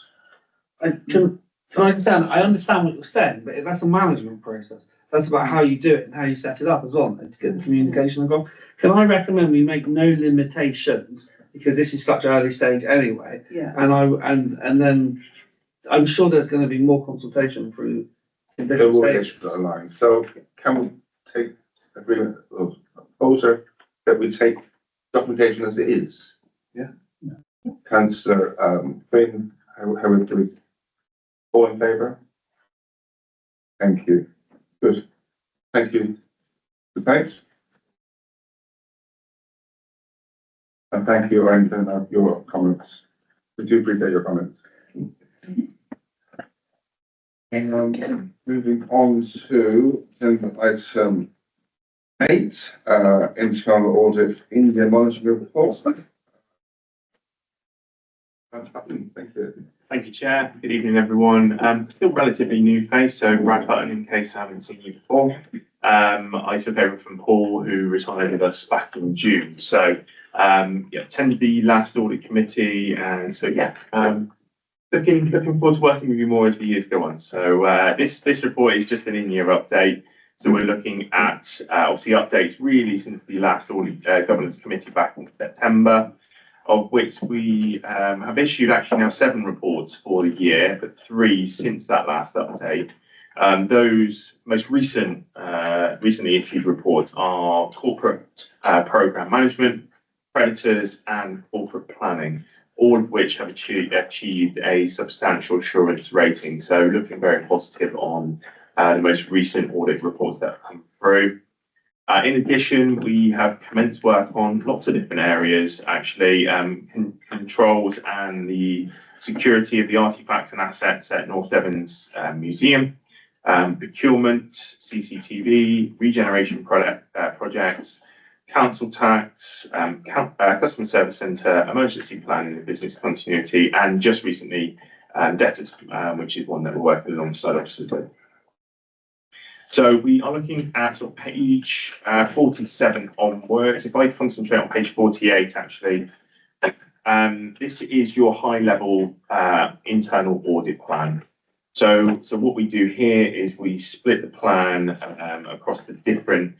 Can I understand? I understand what you're saying, but that's a management process. That's about how you do it and how you set it up as well, and to get the communication across. Can I recommend we make no limitations, because this is such early stage anyway? Yeah. And then I'm sure there's going to be more consultation through The different work stages. issues aligned. So can we take agreement or proposer that we take documentation as it is? Yeah. Councillor Quinn, how would we? All in favour? Thank you. Good. Thank you. Debate. And thank you, Aaron, for your comments. We do appreciate your comments. And moving on to item 8, internal audit India monitoring report. Thank you. Thank you, Chair. Good evening, everyone. Still relatively new face, so Brad Button, in case I haven't seen you before. I took over from Paul, who retired with us back in June. So, attended the last audit committee, and so looking forward to working with you more as the years go on. So, this report is just an in-year update. So we're looking at obviously updates really since the last audit governance committee back in September, of which we have issued actually now 7 reports for the year, but 3 since that last update. Those most recently issued reports are corporate program management, creditors, and corporate planning, all of which have achieved a substantial assurance rating. So looking very positive on the most recent audit reports that have come through. In addition, we have commenced work on lots of different areas, actually, controls and the security of the artefacts and assets at North Devon's museum, procurement, CCTV, regeneration projects, council tax, customer service centre, emergency planning and business continuity, and just recently debtors, which is one that we're working alongside officers with. So we are looking at sort of page 47 onwards. If I concentrate on page 48, actually, this is your high-level internal audit plan. So what we do here is we split the plan across the different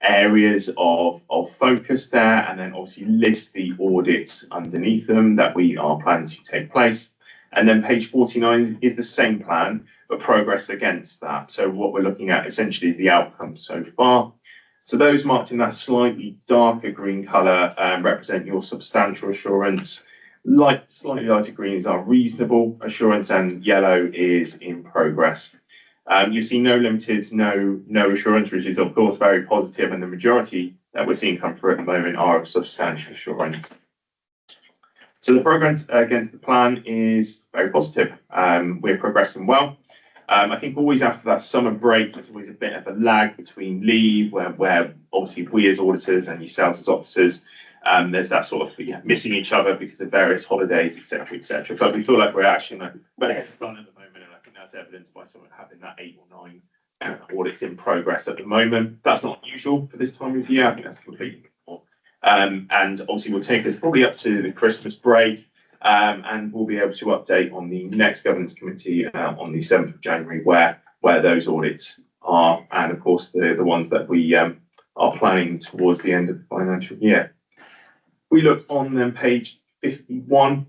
areas of focus there, and then obviously list the audits underneath them that we are planning to take place. And then page 49 is the same plan, but progress against that. So what we're looking at essentially is the outcomes so far. So those marked in that slightly darker green colour represent your substantial assurance. Slightly lighter greens are reasonable assurance, and yellow is in progress. You see no limited, no assurance, which is of course very positive, and the majority that we're seeing come through at the moment are of substantial assurance. So the progress against the plan is very positive. We're progressing well. I think always after that summer break, there's always a bit of a lag between leave, where obviously we as auditors and yourselves as officers, there's that sort of missing each other because of various holidays, etc., etc. But we feel like we're actually on a better run at the moment, and I think that's evidenced by someone having that 8 or 9 audits in progress at the moment. That's not unusual for this time of year. I think that's completely normal. And obviously will take us probably up to the Christmas break, and we'll be able to update on the next governance committee on the 7th of January where those audits are, and of course the ones that we are planning towards the end of the financial year. We look on then page 51,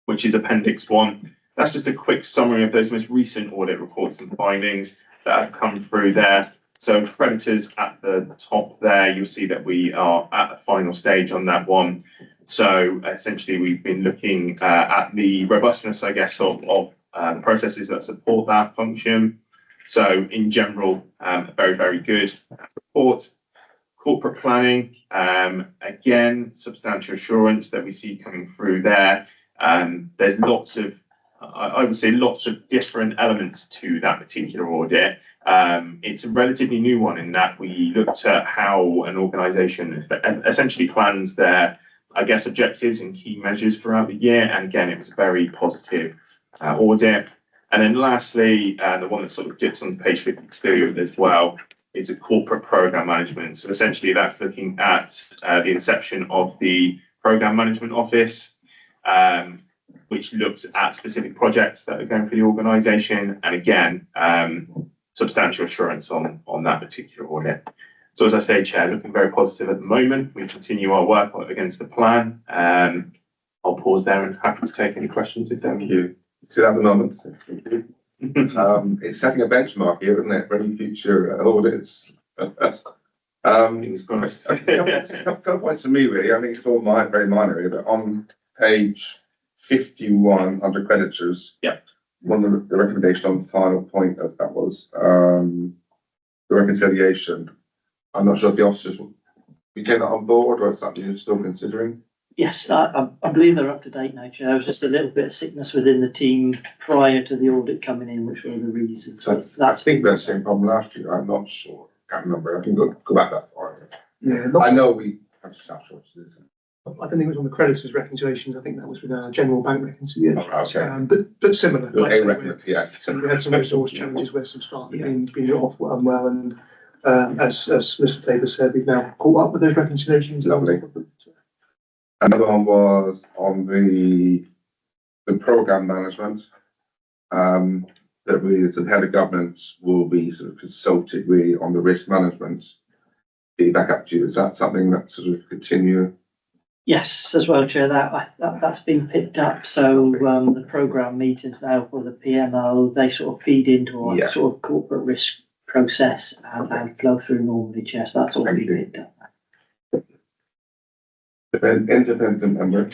which is Appendix 1. That's just a quick summary of those most recent audit reports and findings that have come through there. So creditors at the top there, you'll see that we are at the final stage on that one. So essentially we've been looking at the robustness, I guess, of processes that support that function. So in general, very, very good report. Corporate planning, again, substantial assurance that we see coming through there. There's lots of I would say lots of different elements to that particular audit. It's a relatively new one in that we looked at how an organisation essentially plans their, I guess, objectives and key measures throughout the year. And again, it was a very positive audit. And then lastly, the one that sort of dips on page 52 as well, is a corporate program management. So essentially that's looking at the inception of the program management office, which looks at specific projects that are going for the organisation. And again, substantial assurance on that particular audit. So as I say, Chair, looking very positive at the moment. We continue our work against the plan. I'll pause there and happy to take any questions if there are. Thank you. Sit at the moment. It's setting a benchmark here, isn't it, for any future audits? Fingers crossed. A couple of points for me, really. I think it's all very minor here, but on page 51 under creditors. Yeah. One of the recommendation on the final point of that was the reconciliation. I'm not sure if the officers will we take that on board or if it's something you're still considering. Yes, I believe they're up to date now, Chair. There was just a little bit of sickness within the team prior to the audit coming in, which were the reasons. So I think we had the same problem last year. I'm not sure. Can't remember. I can go back that far. Yeah, I know we have staff shortages. I don't think it was on the creditors reconciliations. I think that was with our general bank reconciliation. Oh, okay. But similar. Like I say, Yes. so we had some resource challenges where some staff had been off unwell, and as Mr. Tabor said, we've now caught up with those reconciliations. Lovely. Another one was on the program management. That we, as the head of governance, will be sort of consulted really on the risk management. Feedback up to you. Is that something that sort of continue? Yes, as well, Chair. That's been picked up. So the programme meetings now for the PMO, they sort of feed into our sort of corporate risk process and flow through normally, Chair. So that's all been picked up. Independent member.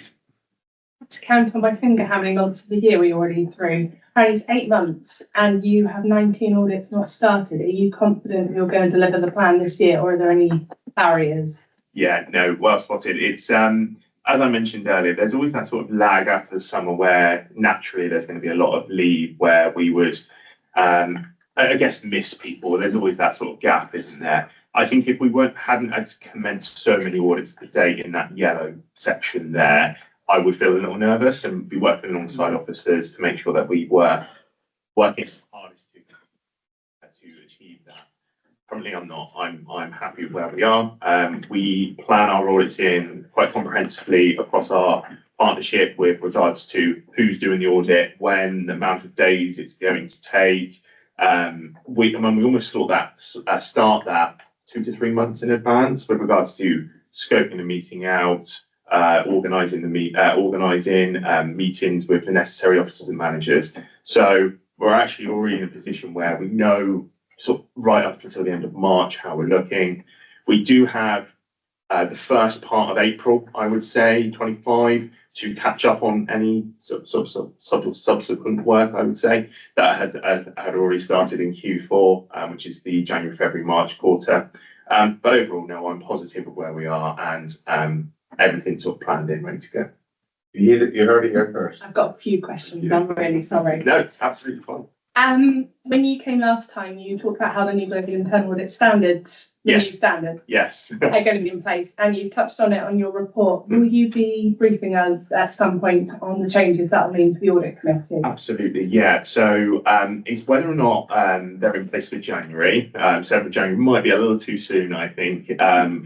To count on my finger how many months of the year we're already through. Apparently it's 8 months and you have 19 audits not started. Are you confident you're going to deliver the plan this year, or are there any barriers? Yeah, no, well spotted. It's as I mentioned earlier, there's always that sort of lag after the summer where naturally there's going to be a lot of leave where we would I guess miss people. There's always that sort of gap, isn't there? I think if we hadn't had to commence so many audits to date in that yellow section there, I would feel a little nervous and be working alongside officers to make sure that we were working hardest to achieve that. Currently, I'm not. I'm happy with where we are. We plan our audits in quite comprehensively across our partnership with regards to who's doing the audit, when, the amount of days it's going to take. We almost start that 2 to 3 months in advance with regards to scoping the meeting out, organising meetings with the necessary officers and managers. So we're actually already in a position where we know sort of right up until the end of March how we're looking. We do have the first part of April, I would say, 25, to catch up on any subsequent work, I would say, that had already started in Q4, which is the January, February, March quarter. But overall, no, I'm positive of where we are and everything's sort of planned in, ready to go. You heard it here first. I've got a few questions. I'm really sorry. No, absolutely fine. When you came last time, you talked about how the new global internal audit standards, the new standard, Yes. are going to be in place, and you touched on it on your report. Will you be briefing us at some point on the changes that will mean to the audit committee? Absolutely, yeah. So it's whether or not they're in place for January. 7th of January might be a little too soon, I think,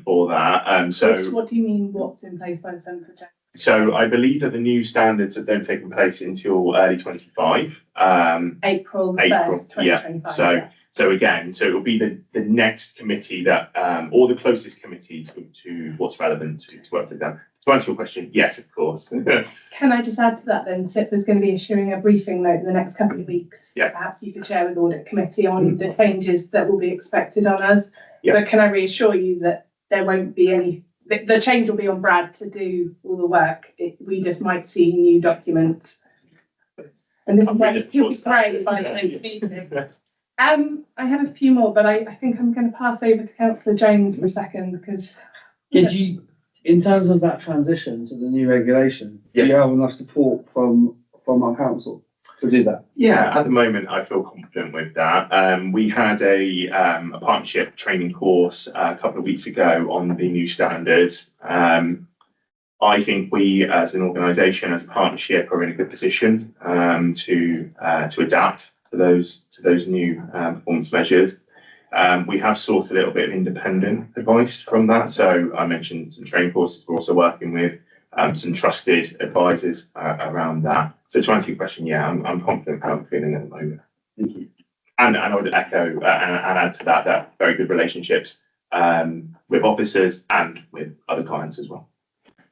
for that. What do you mean, what's in place by the 7th of January? So I believe that the new standards don't take place until early 25. April 1st, 2025. Yeah. So again, so it will be the next committee that, or the closest committee to what's relevant to work with them. To answer your question, yes, of course. Can I just add to that then? SIP is going to be issuing a briefing note in the next couple of weeks. Yeah. Perhaps you could share with audit committee on the changes that will be expected on us. Yeah. But can I reassure you that there won't be any, the change will be on Brad to do all the work. We just might see new documents. And this is where he'll be great by the next meeting. I have a few more, but I think I'm going to pass over to Councillor Jones for a second because. Did you, in terms of that transition to the new regulation, do you have enough support from our council? to do that? Yeah, at the moment, I feel confident with that. We had a partnership training course a couple of weeks ago on the new standards. I think we, as an organisation, as a partnership, are in a good position to adapt to those new performance measures. We have sought a little bit of independent advice from that. So I mentioned some training courses. We're also working with some trusted advisors around that. So to answer your question, yeah, I'm confident how I'm feeling at the moment. Thank you. And I would echo and add to that very good relationships with officers and with other clients as well.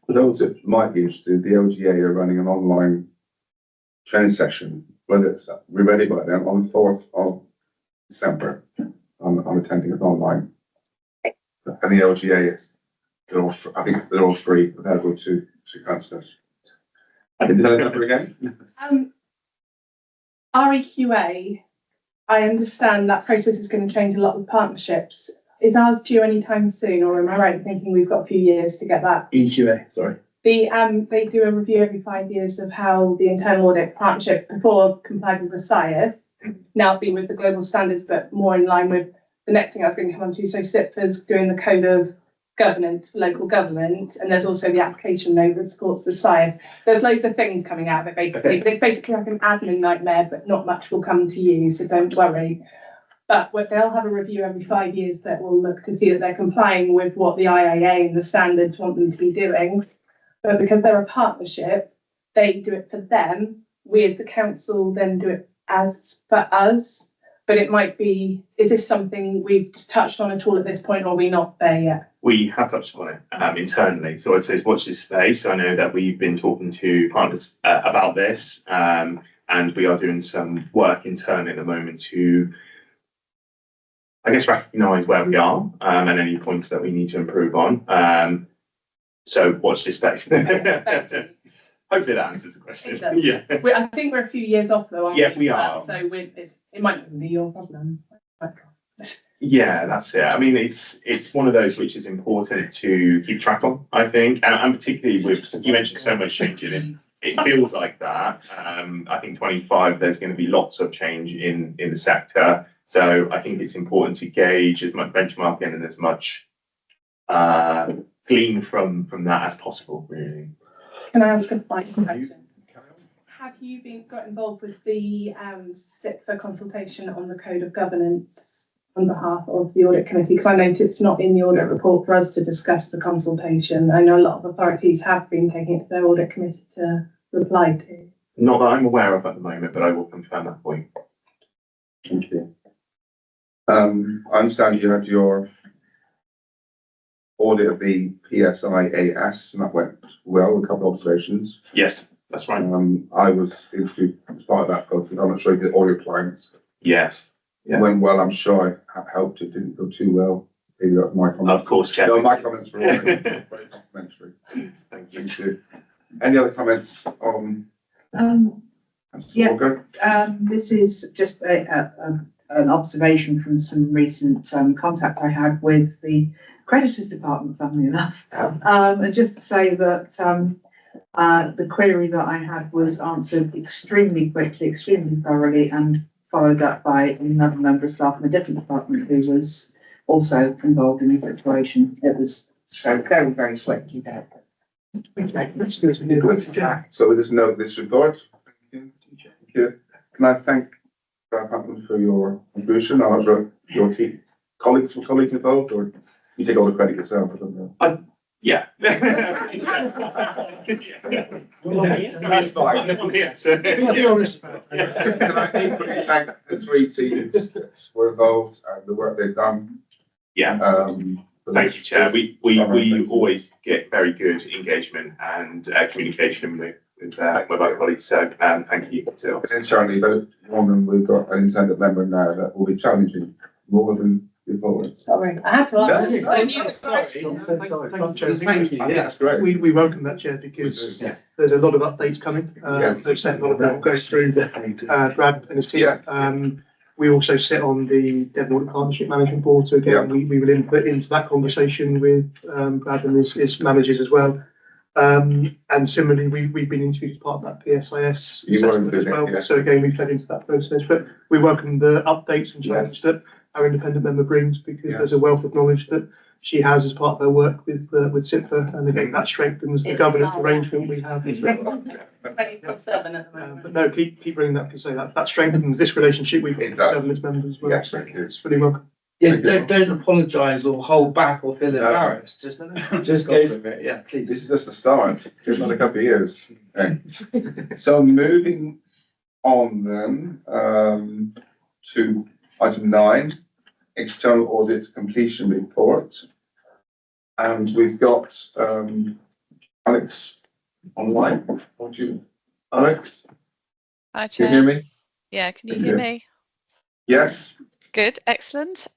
For those that might be interested, the LGA are running an online training session, whether it's, we're ready by then, on the 4th of December. I'm attending it online. And the LGA I think they're all free, available to councillors. I can tell that number again. REQA, I understand that process is going to change a lot with partnerships. Is ours due anytime soon, or am I right in thinking we've got a few years to get that? EQA, sorry. They do a review every 5 years of how the internal audit partnership before complied with the SIAS, now be with the global standards, but more in line with the next thing I was going to come on to. So SIPFA's doing the code of governance for local government, and there's also the application note that supports the SIAS. There's loads of things coming out of it basically, but it's basically like an admin nightmare, but not much will come to you, so don't worry. But they'll have a review every 5 years that will look to see that they're complying with what the IIA and the standards want them to be doing. But because they're a partnership, they do it for them. We as the council then do it as for us. But it might be, is this something we've just touched on at all at this point, or are we not there yet? We have touched on it internally. So I'd say watch this space. I know that we've been talking to partners about this, and we are doing some work internally at the moment to, I guess, recognise where we are and any points that we need to improve on. So watch this space. Hopefully that answers the question. Yeah. I think we're a few years off though, aren't we? Yeah, we are. So it might not be your problem. Yeah, that's it. I mean, it's one of those which is important to keep track of, I think, and particularly with, you mentioned so much changing, it feels like that. I think 25, there's going to be lots of change in the sector. So I think it's important to gauge as much benchmarking and as much glean from that as possible, really. Can I ask a final question? Have you got involved with the SIPFA consultation on the code of governance on behalf of the audit committee? Because I noticed it's not in the audit report for us to discuss the consultation. I know a lot of authorities have been taking it to their audit committee to reply to. Not that I'm aware of at the moment, but I will confirm that point. Thank you. I understand you had your audit of the PSIAS, and that went well, a couple of observations. Yes, that's right. I was into part of that process. I'm not sure you did all your clients. Yes. Yeah. It went well, I'm sure I helped. It didn't go too well. Maybe that's my comment. Of course, Chair. No, my comments were always very complimentary. Thank you. Thank you. Any other comments on? Yeah. Walker? This is just an observation from some recent contact I had with the creditors department, funnily enough. And just to say that the query that I had was answered extremely quickly, extremely thoroughly, and followed up by another member of staff in a different department who was also involved in the situation. It was very, very quick. So we just note this report. Thank you. Can I thank Brad Patton for your contribution? I'll have your team, colleagues involved, or you take all the credit yourself? I don't know. Yeah. That's fine. Can I equally thank the 3 teams that were involved and the work they've done? Yeah. Thank you, Chair. We always get very good engagement and communication with our colleagues. So thank you. So internally, but we've got an intended member now that will be challenging more than before. Sorry, I had to ask. Thank you, Chair. Thank you. I think that's great. We welcome that, Chair, because there's a lot of updates coming. Yes. There's a lot of that will go through Brad and his team. Yeah. We also sit on the Devon Audit Partnership Management Board, so again, we will input into that conversation with Brad and his managers as well. And similarly, we've been interviewed as part of that PSIS You assessment weren't as well. yeah. So again, we fed into that process, but we welcome the updates and challenge that our independent member brings, because there's a wealth of knowledge that she has as part of her work with SIPFA, and again, that strengthens the governance arrangement we have. But no, keep bringing that, because that strengthens this relationship we've got with government members as well. Yes, thank you. It's fully welcome. Yeah, don't apologise or hold back or feel embarrassed. Just go for it. Yeah, please. This is just the start. Give it a couple of years. Okay. So moving on then to item 9, external audit completion report. And we've got Alex online. Want you, Alex? Hi, Can you Chair. hear me? Yeah, can you hear me? Yes. Good, excellent.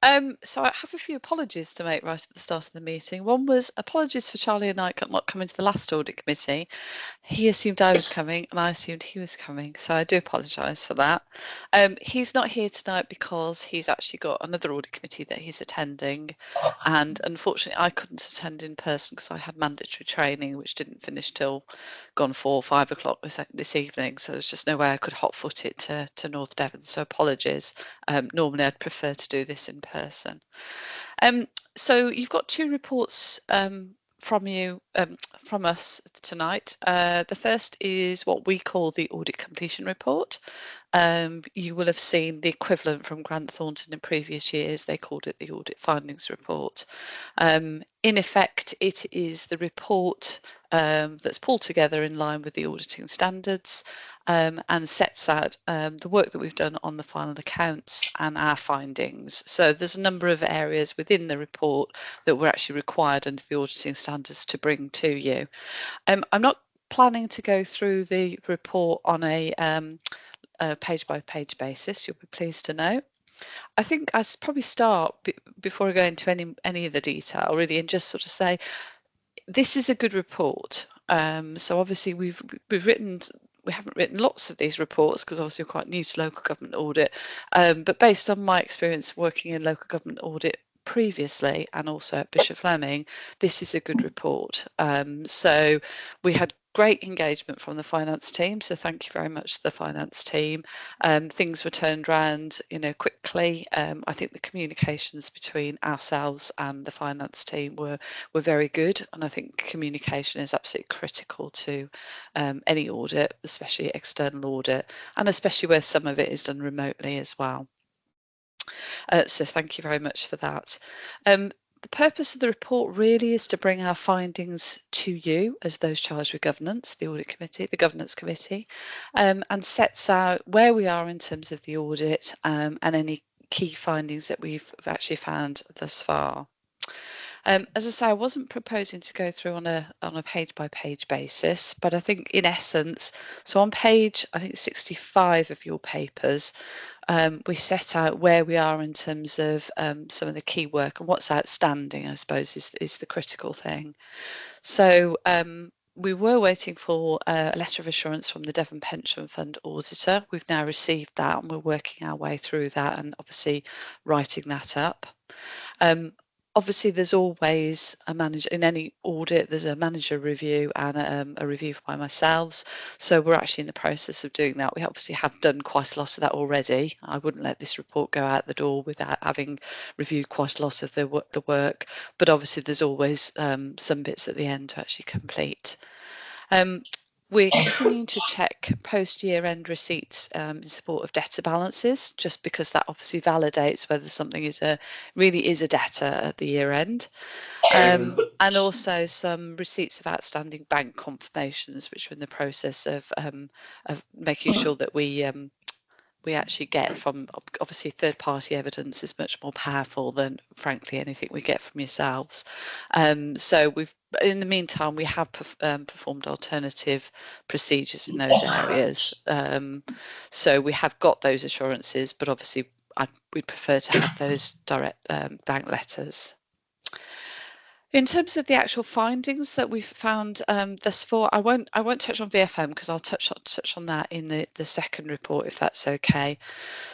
So I have a few apologies to make right at the start of the meeting. One was apologies for Charlie and I not coming to the last audit committee. He assumed I was coming and I assumed he was coming, so I do apologise for that. He's not here tonight because he's actually got another audit committee that he's attending, and unfortunately I couldn't attend in person because I had mandatory training which didn't finish till gone 4 or 5 o'clock this evening, so there's just no way I could hot foot it to North Devon, so apologies. Normally I'd prefer to do this in person. So you've got 2 reports from us tonight. The first is what we call the audit completion report. You will have seen the equivalent from Grant Thornton in previous years. They called it the audit findings report. In effect, it is the report that's pulled together in line with the auditing standards and sets out the work that we've done on the final accounts and our findings. So there's a number of areas within the report that were actually required under the auditing standards to bring to you. I'm not planning to go through the report on a page by page basis, you'll be pleased to know. I think I'd probably start before I go into any of the detail really, and just sort of say this is a good report. So obviously we haven't written lots of these reports because obviously we're quite new to local government audit, but based on my experience working in local government audit previously and also at Bishop Fleming, this is a good report. So we had great engagement from the finance team, so thank you very much to the finance team. Things were turned around, quickly. I think the communications between ourselves and the finance team were very good, and I think communication is absolutely critical to any audit, especially external audit, and especially where some of it is done remotely as well. So thank you very much for that. The purpose of the report really is to bring our findings to you as those charged with governance, the audit committee, the governance committee, and sets out where we are in terms of the audit and any key findings that we've actually found thus far. As I say, I wasn't proposing to go through on a page by page basis, but I think in essence, so on page, I think 65 of your papers, we set out where we are in terms of some of the key work and what's outstanding, I suppose, is the critical thing. So we were waiting for a letter of assurance from the Devon Pension Fund auditor. We've now received that and we're working our way through that and obviously writing that up. Obviously, there's always a manager in any audit. There's a manager review and a review by myself. So we're actually in the process of doing that. We obviously have done quite a lot of that already. I wouldn't let this report go out the door without having reviewed quite a lot of the work. But obviously, there's always some bits at the end to actually complete. We're continuing to check post-year-end receipts in support of debtor balances, just because that obviously validates whether something really is a debtor at the year-end. And also some receipts of outstanding bank confirmations, which are in the process of making sure that we actually get from, obviously third-party evidence is much more powerful than frankly anything we get from yourselves. So in the meantime we have performed alternative procedures in those areas. So we have got those assurances, but obviously we'd prefer to have those direct bank letters. In terms of the actual findings that we've found thus far, I won't touch on VFM because I'll touch on that in the second report, if that's okay.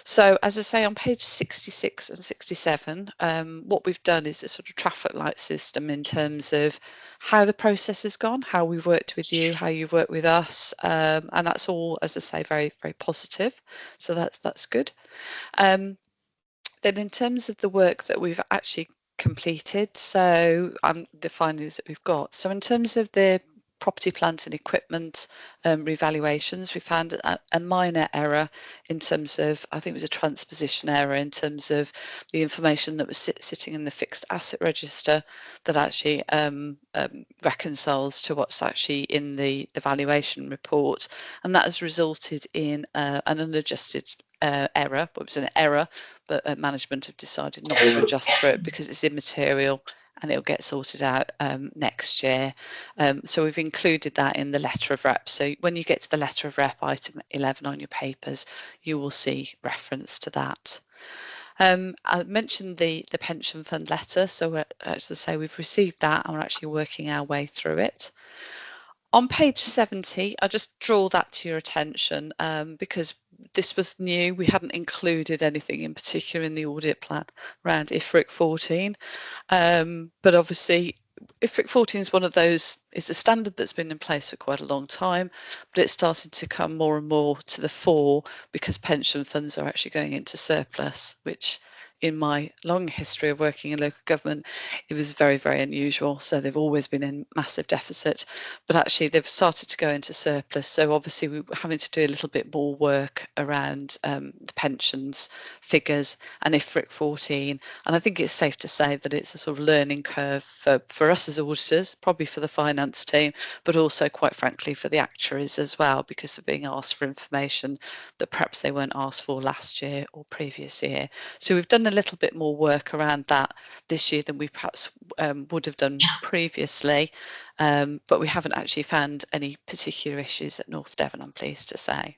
So as I say, on page 66 and 67, what we've done is a sort of traffic light system in terms of how the process has gone, how we've worked with you, how you've worked with us, and that's all, as I say, very, very positive. So that's good. Then in terms of the work that we've actually completed, so the findings that we've got. So in terms of the property, plant and equipment revaluations, we found a minor error in terms of, I think it was a transposition error in terms of the information that was sitting in the fixed asset register that actually reconciles to what's actually in the valuation report, and that has resulted in an unadjusted error. It was an error, but management have decided not to adjust for it because it's immaterial and it'll get sorted out next year. So we've included that in the letter of rep. So when you get to the letter of rep, item 11 on your papers, you will see reference to that. I mentioned the pension fund letter. So as I say, we've received that and we're actually working our way through it. On page 70, I just draw that to your attention because this was new. We hadn't included anything in particular in the audit plan around IFRIC 14. But obviously, IFRIC 14 is one of those, it's a standard that's been in place for quite a long time, but it's started to come more and more to the fore because pension funds are actually going into surplus, which in my long history of working in local government, it was very, very unusual. So they've always been in massive deficit, but actually they've started to go into surplus. So obviously we were having to do a little bit more work around the pensions figures and IFRIC 14. And I think it's safe to say that it's a sort of learning curve for us as auditors, probably for the finance team, but also quite frankly for the actuaries as well, because they're being asked for information that perhaps they weren't asked for last year or previous year. So we've done a little bit more work around that this year than we perhaps would have done previously, but we haven't actually found any particular issues at North Devon, I'm pleased to say.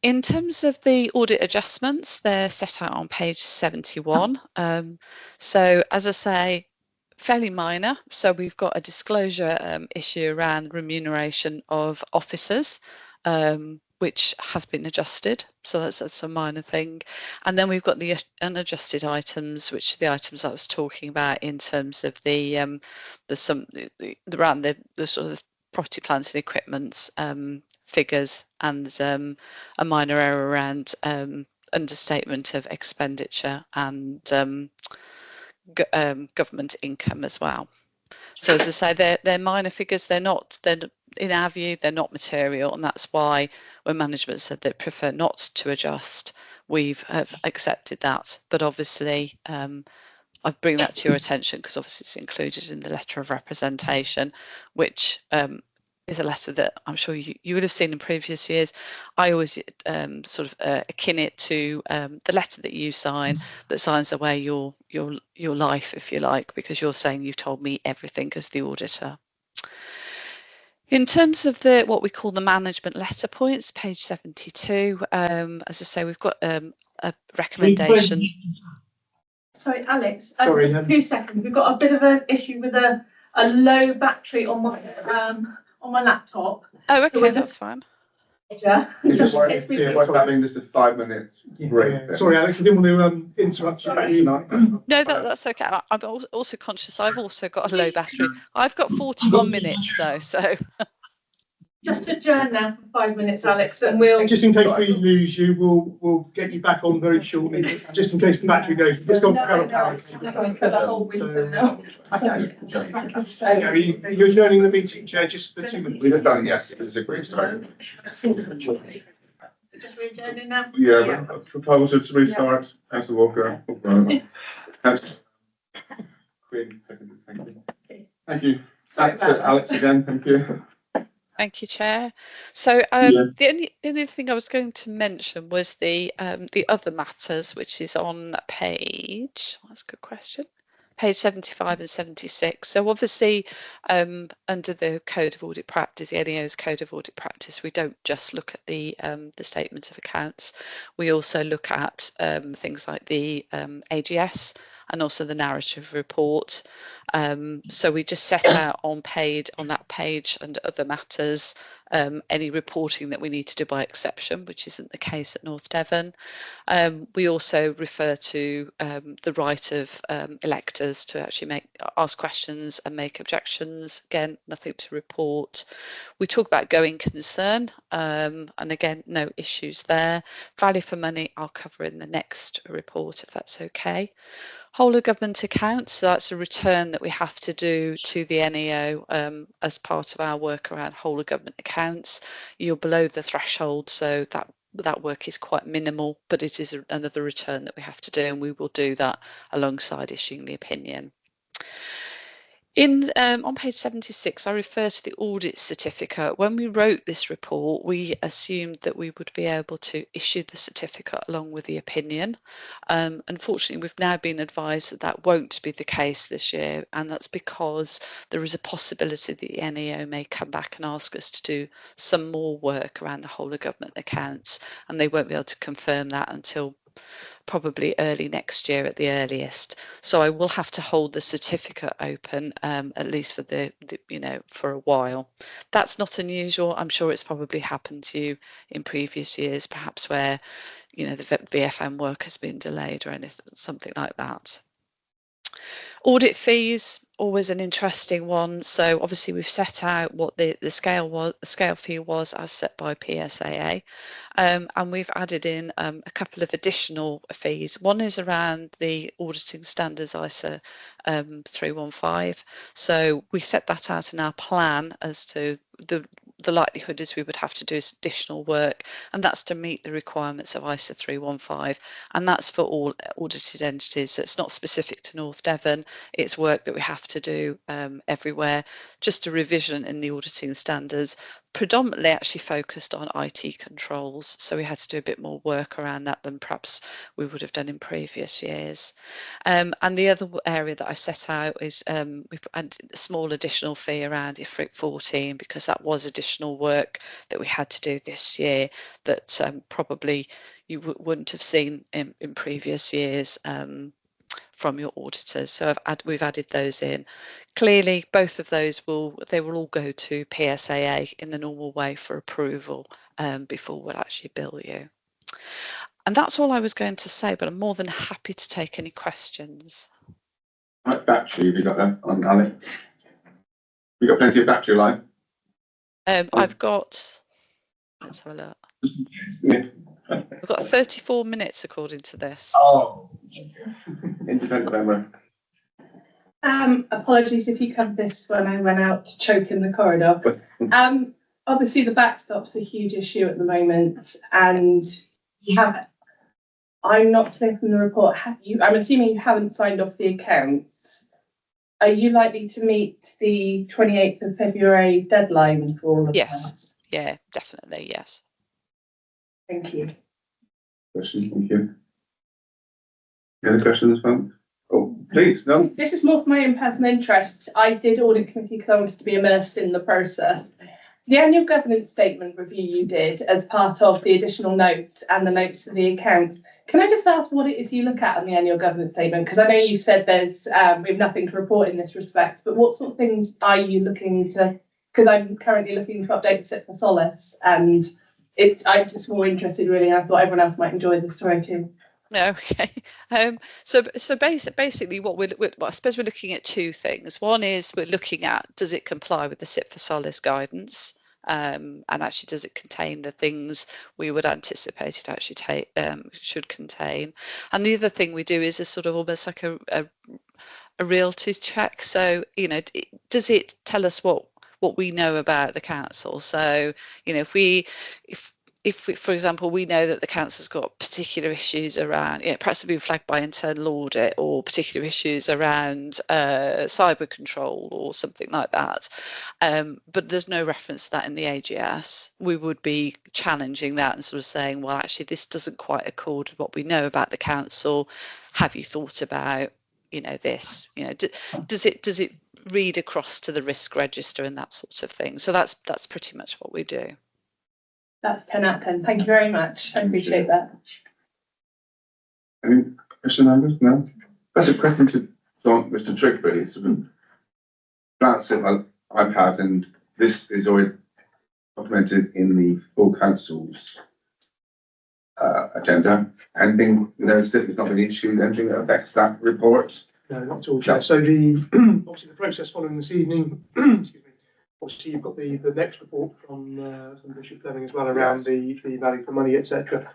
In terms of the audit adjustments, they're set out on page 71. So as I say, fairly minor. So we've got a disclosure issue around remuneration of officers, which has been adjusted. So that's a minor thing. And then we've got the unadjusted items, which are the items I was talking about in terms of around the sort of property, plants and equipment figures, and a minor error around understatement of expenditure and government income as well. So as I say, they're minor figures. They're in our view, they're not material, and that's why when management said they prefer not to adjust, we've accepted that. But obviously, I bring that to your attention because obviously it's included in the letter of representation, which is a letter that I'm sure you would have seen in previous years. I always sort of akin it to the letter that you sign that signs away your life, if you like, because you're saying you've told me everything as the auditor. In terms of what we call the management letter points, page 72, as I say, we've got a recommendation. Sorry, Alex, Sorry, just 2 seconds. We've got a bit of an issue with a low battery on my laptop. Oh, okay, so that's fine. It's worth having just a 5-minute break. Sorry, Alex, we didn't want to interrupt you. No, that's okay. I'm also conscious I've also got a low battery. I've got 41 minutes though, so. Just adjourn now for 5 minutes, Alex, and we'll. Just in case we lose you, we'll get you back on very shortly. Just in case the battery goes. It's gone for the whole winter now. You're adjourning the meeting, Chair, just for 2 minutes. We've just done, yes, it's a great start. Just re-adjourning now? Yeah, proposal to restart, Councillor Walker. Quinn, second, thank you. Thank you. That's it, Alex again, thank you. Thank you, Chair. So the only thing I was going to mention was the other matters, which is on page. That's a good question. Page 75 and 76. So obviously, under the Code of Audit Practice, the NEO's Code of Audit Practice, we don't just look at the statement of accounts. We also look at things like the AGS. and also the narrative report. So we just set out on that page under other matters any reporting that we need to do by exception, which isn't the case at North Devon. We also refer to the right of electors to actually ask questions and make objections. Again, nothing to report. We talk about going concern, and again, no issues there. Value for money, I'll cover in the next report if that's okay. Whole of government accounts, so that's a return that we have to do to the NEO as part of our work around whole of government accounts. You're below the threshold, so that work is quite minimal, but it is another return that we have to do, and we will do that alongside issuing the opinion. On page 76, I refer to the audit certificate. When we wrote this report, we assumed that we would be able to issue the certificate along with the opinion. Unfortunately, we've now been advised that that won't be the case this year, and that's because there is a possibility that the NEO may come back and ask us to do some more work around the whole of government accounts, and they won't be able to confirm that until probably early next year at the earliest. So I will have to hold the certificate open at least for for a while. That's not unusual. I'm sure it's probably happened to you in previous years, perhaps where the VFM work has been delayed or anything, something like that. Audit fees, always an interesting one. So obviously we've set out what the scale fee was as set by PSAA, and we've added in a couple of additional fees. One is around the auditing standards ISA 315. So we set that out in our plan as to the likelihood is we would have to do additional work, and that's to meet the requirements of ISA 315, and that's for all audited entities. So it's not specific to North Devon, it's work that we have to do everywhere. Just a revision in the auditing standards, predominantly actually focused on IT controls, so we had to do a bit more work around that than perhaps we would have done in previous years. And the other area that I've set out is we've added a small additional fee around IFRIC 14, because that was additional work that we had to do this year that probably you wouldn't have seen in previous years from your auditors. So we've added those in. Clearly, both of those will all go to PSAA in the normal way for approval before we'll actually bill you. And that's all I was going to say, but I'm more than happy to take any questions. Right, battery, have you got that on, Ali? You got plenty of battery life? I've got, let's have a look. Yeah. I've got 34 minutes according to this. Oh, independent memory. Apologies if you covered this when I went out to choke in the corridor. Obviously the backstop's a huge issue at the moment, and I'm not clear from the report, I'm assuming you haven't signed off the accounts. Are you likely to meet the 28th of February deadline for all of Yes, yeah, definitely, yes. Thank you. Question, thank you. Any other questions, folks? Oh, please, no. This is more for my own personal interest. I did audit committee because I wanted to be immersed in the process. The annual governance statement review you did as part of the additional notes and the notes to the accounts. Can I just ask what it is you look at in the annual governance statement? Because I know you said we have nothing to report in this respect, but what sort of things are you looking to? Because I'm currently looking to update the SIP for Solace, and I'm just more interested really. I thought everyone else might enjoy the story too. Okay. So basically what I suppose we're looking at two things. One is we're looking at, does it comply with the SIP for Solace guidance? And actually, does it contain the things we would anticipate it actually should contain? And the other thing we do is a sort of almost like a reality check. So, does it tell us what we know about the council? So, if for example, we know that the council's got particular issues around, perhaps have been flagged by internal audit, or particular issues around cyber control or something like that, but there's no reference to that in the AGS, we would be challenging that and sort of saying, well, actually, this doesn't quite accord with what we know about the council. Have you thought about, this? Does it read across to the risk register and that sort of thing? So that's pretty much what we do. That's 10 out of 10. Thank you very much. I appreciate that. Any question numbers? No? That's a question to Mr. Trick, really. It's sort of glance at my iPad, and this is already documented in the full council's agenda. Anything, there's not been issued, anything that affects that report? No, not at all, Chair. So the, obviously the process following this evening, excuse me, obviously you've got the next report from Bishop Fleming as well around the value for money, etc.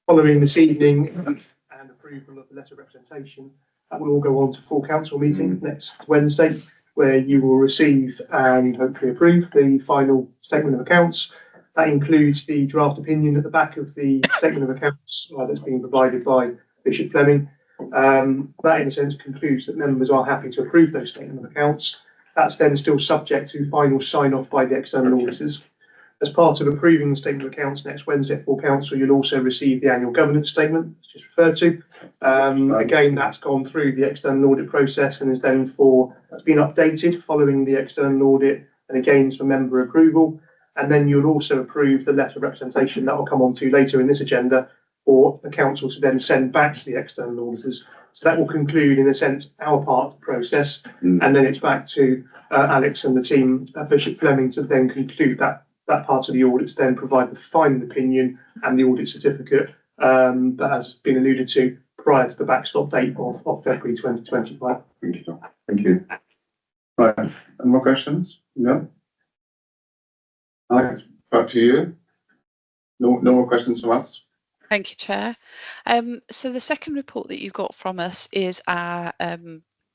Following this evening and approval of the letter of representation, that will all go on to full council meeting next Wednesday, where you will receive and hopefully approve the final statement of accounts. That includes the draft opinion at the back of the statement of accounts that's being provided by Bishop Fleming. That in a sense concludes that members are happy to approve those statement of accounts. That's then still subject to final sign off by the external auditors. As part of approving the statement of accounts next Wednesday at full council, you'll also receive the annual governance statement, just referred to. Again, that's gone through the external audit process and is then that's been updated following the external audit, and again it's for member approval. And then you'll also approve the letter of representation that will come on to later in this agenda for the council to then send back to the external auditors. So that will conclude, in a sense, our part of the process, and then it's back to Alex and the team at Bishop Fleming to then conclude that part of the audits, then provide the final opinion and the audit certificate that has been alluded to prior to the backstop date of February 2025. Thank you, Tom. Thank you. Right, any more questions? No? Alex, back to you. No more questions from us? Thank you, Chair. So the second report that you got from us is our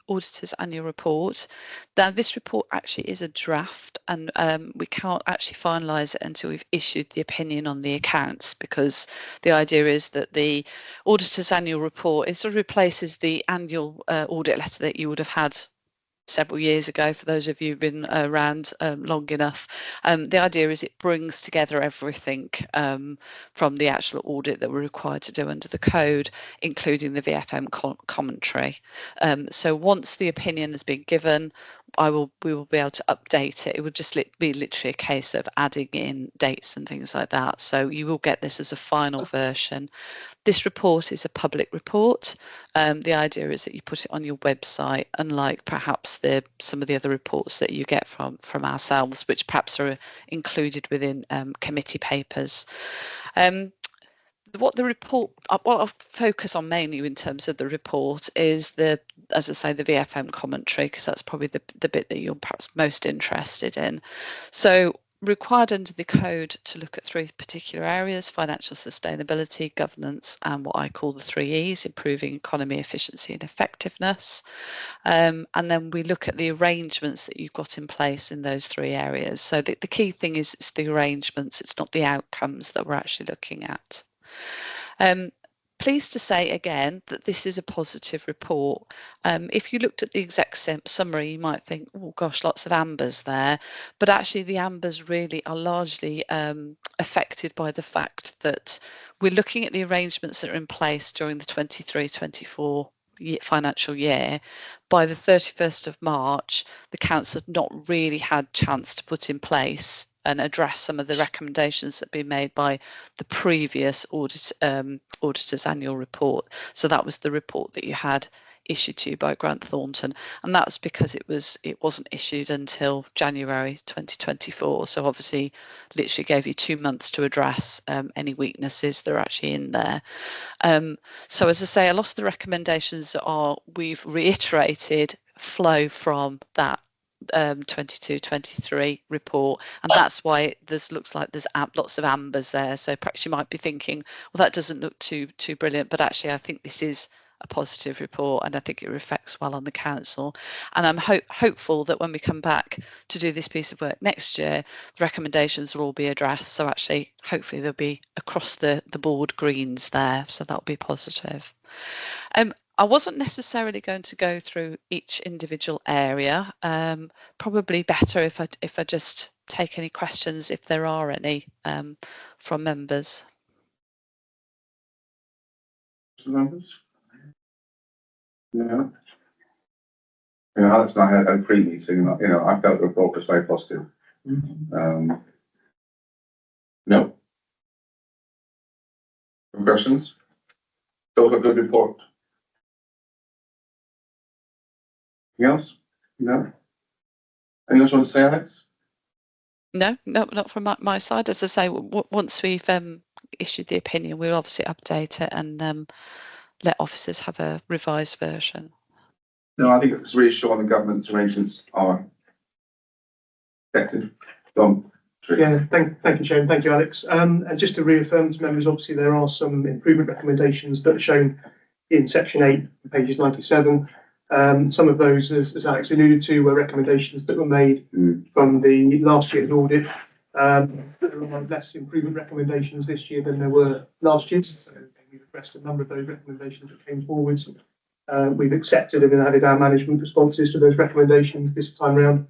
auditor's annual report. Now, this report actually is a draft, and we can't actually finalise it until we've issued the opinion on the accounts, because the idea is that the auditor's annual report, it sort of replaces the annual audit letter that you would have had several years ago, for those of you who've been around long enough. The idea is it brings together everything from the actual audit that we're required to do under the code, including the VFM commentary. So once the opinion has been given, we will be able to update it. It would just be literally a case of adding in dates and things like that. So you will get this as a final version. This report is a public report. The idea is that you put it on your website, unlike perhaps some of the other reports that you get from ourselves, which perhaps are included within committee papers. What I'll focus on mainly in terms of the report is as I say, the VFM commentary, because that's probably the bit that you're perhaps most interested in. So required under the code to look at three particular areas: financial sustainability, governance, and what I call the 3 E's, improving economy, efficiency and effectiveness. And then we look at the arrangements that you've got in place in those 3 areas. So the key thing is it's the arrangements, it's not the outcomes that we're actually looking at. Pleased to say again that this is a positive report. If you looked at the exec summary, you might think, oh gosh, lots of ambers there. But actually the ambers really are largely affected by the fact that we're looking at the arrangements that are in place during the 23-24 financial year. By the 31st of March, the council had not really had chance to put in place and address some of the recommendations that have been made by the previous auditor's annual report. So that was the report that you had issued to you by Grant Thornton, and that was because it wasn't issued until January 2024. So obviously, literally gave you 2 months to address any weaknesses that are actually in there. So as I say, a lot of the recommendations we've reiterated flow from that 22-23 report, and that's why looks like there's lots of ambers there. So perhaps you might be thinking, well, that doesn't look too brilliant, but actually I think this is a positive report, and I think it reflects well on the council. And I'm hopeful that when we come back to do this piece of work next year, the recommendations will all be addressed. So actually, hopefully there'll be across the board greens there. So that'll be positive. I wasn't necessarily going to go through each individual area. Probably better if I just take any questions, if there are any, from members. Members? No. Alex and I had a pre-meeting. I felt the report was very positive. No. No questions? Still a good report. Anything else? No? Anything else you want to say, Alex? No, not from my side. As I say, once we've issued the opinion, we'll obviously update it and let officers have a revised version. No, I think it's reassuring the government's arrangements are effective. Done. Yeah, thank you, Chairman. Thank you, Alex. And just to reaffirm to members, obviously there are some improvement recommendations that are shown in section 8, pages 97. Some of those, as Alex alluded to, were recommendations that were made from the last year's audit. There are less improvement recommendations this year than there were last year. So we've addressed a number of those recommendations that came forwards. We've accepted and added our management responses to those recommendations this time round.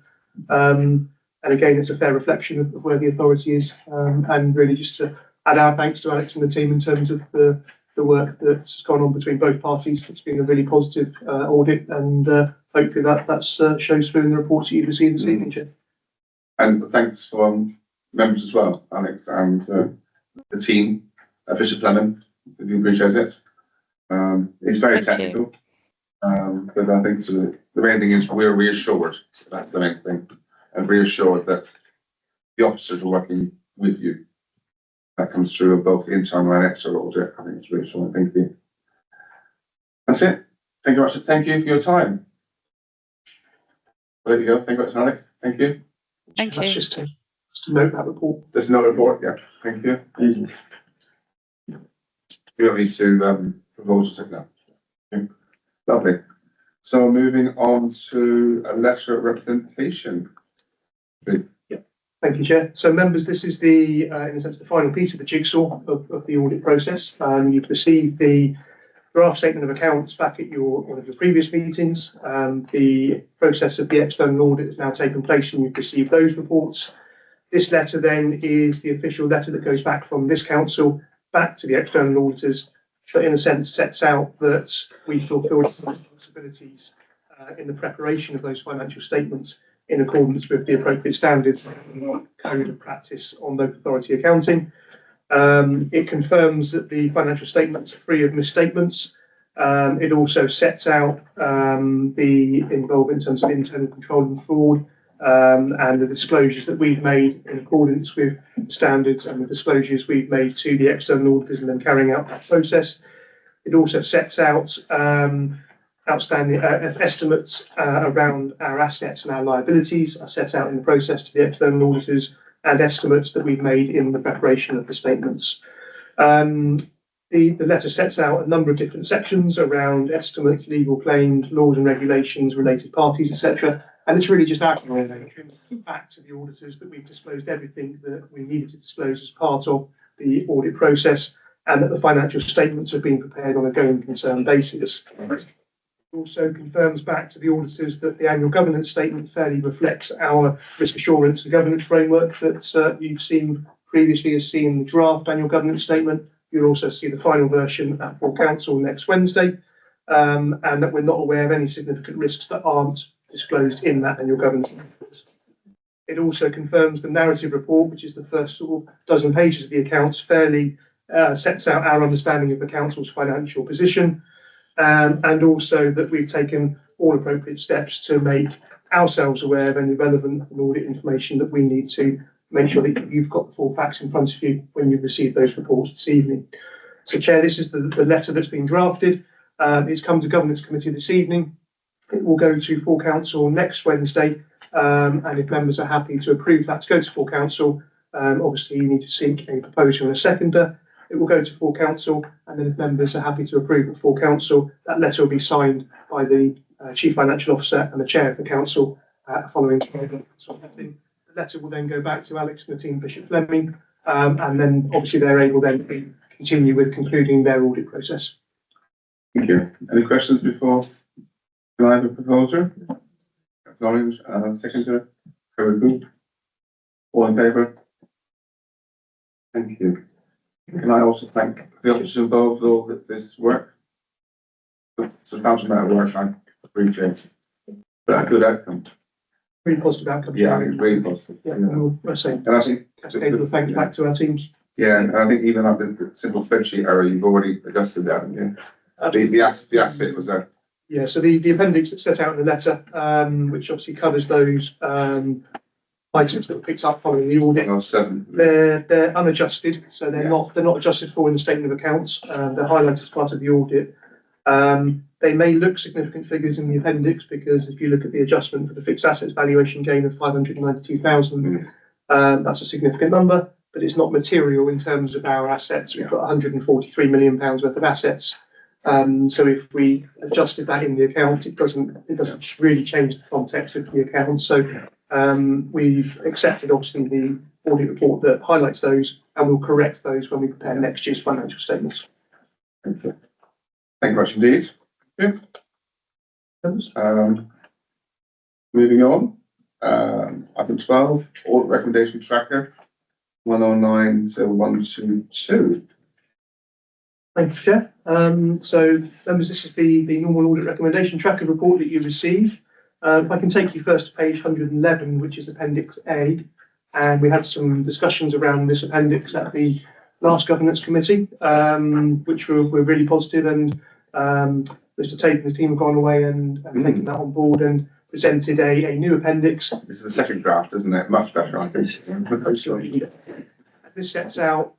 And again, it's a fair reflection of where the authority is, and really just to add our thanks to Alex and the team in terms of the work that's gone on between both parties. It's been a really positive audit, and hopefully that shows through in the reports that you receive this evening, Chair. And thanks from members as well, Alex, and the team, Bishop Lemon. We do appreciate it. It's very technical, but I think the main thing is we're reassured. That's the main thing. And reassured that the officers are working with you. That comes through of both internal and external audit. I think it's reassuring. Thank you. That's it. Thank you very much. Thank you for your time. There you go. Thank you very much, Alex. Thank you. Thank That's you. just to note that report. There's no report. Yeah. Thank you. You don't need to propose it now. Okay. Lovely. So moving on to a letter of representation. Thank you, Chair. So members, this is the, in a sense, the final piece of the jigsaw of the audit process. You've received the draft statement of accounts back at one of your previous meetings. The process of the external audit has now taken place and you've received those reports. This letter then is the official letter that goes back from this council back to the external auditors, that in a sense sets out that we fulfilled responsibilities in the preparation of those financial statements in accordance with the appropriate standards and code of practice on local authority accounting. It confirms that the financial statements are free of misstatements. It also sets out the involvement in terms of internal control and fraud, and the disclosures that we've made in accordance with standards and the disclosures we've made to the external auditors and then carrying out that process. It also sets out outstanding estimates around our assets and our liabilities are set out in the process to the external auditors, and estimates that we've made in the preparation of the statements. The letter sets out a number of different sections around estimates, legal claims, laws and regulations, related parties, etc. And it's really just outlining back to the auditors that we've disclosed everything that we needed to disclose as part of the audit process, and that the financial statements are being prepared on a going concern basis. Also confirms back to the auditors that the annual governance statement fairly reflects our risk assurance and governance framework that you've seen previously as seen the draft annual governance statement. You'll also see the final version at full council next Wednesday, and that we're not aware of any significant risks that aren't disclosed in that annual governance report. It also confirms the narrative report, which is the first sort of dozen pages of the accounts, fairly sets out our understanding of the council's financial position. And also that we've taken all appropriate steps to make ourselves aware of any relevant and audit information that we need to make sure that you've got the full facts in front of you when you receive those reports this evening. So, Chair, this is the letter that's been drafted. It's come to Governance Committee this evening. It will go to full council next Wednesday, and if members are happy to approve that to go to full council, obviously you need to seek a proposal and a seconder. It will go to full council, and then if members are happy to approve at full council, that letter will be signed by the Chief Financial Officer and the Chair of the Council following the letter will then go back to Alex and the team, Bishop Fleming, and then obviously they're able then to continue with concluding their audit process. Thank you. Any questions before? Can I have a proposer? Acknowledge, seconder, very good. All in favour? Thank you. Can I also thank the officers involved with all this work? It's a substantial amount of work, I appreciate. But a good outcome. Really positive outcome. Yeah, I think it's really positive. Yeah, and we'll say, And I think thank you back to our teams. yeah, and I think even like the simple spreadsheet error, you've already adjusted that, haven't you? The asset was a Yeah, so the appendix that's set out in the letter, which obviously covers those items that were picked up following the audit. Oh, 7. They're unadjusted, so they're Yes. not adjusted for in the statement of accounts. They're highlighted as part of the audit. They may look significant figures in the appendix because if you look at the adjustment for the fixed assets valuation gain of 592,000, that's a significant number, but it's not material in terms of our assets. We've got 143 million pounds worth of assets. So if we adjusted that in the account, it doesn't really change the context of the account. So we've accepted obviously the audit report that highlights those, and we'll correct those when we prepare next year's financial statements. Thank you. Thank you much indeed. Moving on, item 12, audit recommendation tracker 1090122. Thank you, Chair. So members, this is the normal audit recommendation tracker report that you receive. If I can take you first to page 111, which is Appendix A, and we had some discussions around this appendix at the last governance committee, which were really positive, and Mr. Tate and his team have gone away and taken that on board and presented a new appendix. This is the second draft, isn't it? Much better, I think. This sets out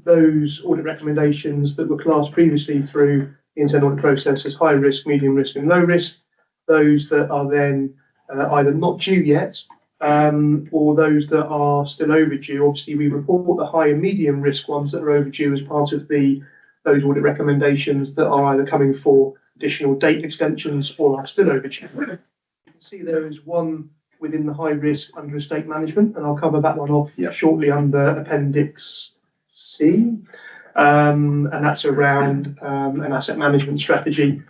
those audit recommendations that were classed previously through the internal audit process as high risk, medium risk and low risk. Those that are then either not due yet or those that are still overdue. Obviously, we report the high and medium risk ones that are overdue as part of those audit recommendations that are either coming for additional date extensions or are still overdue. You can see there is one within the high risk under estate management, and I'll cover that one off shortly under Appendix C. And that's around an asset management strategy,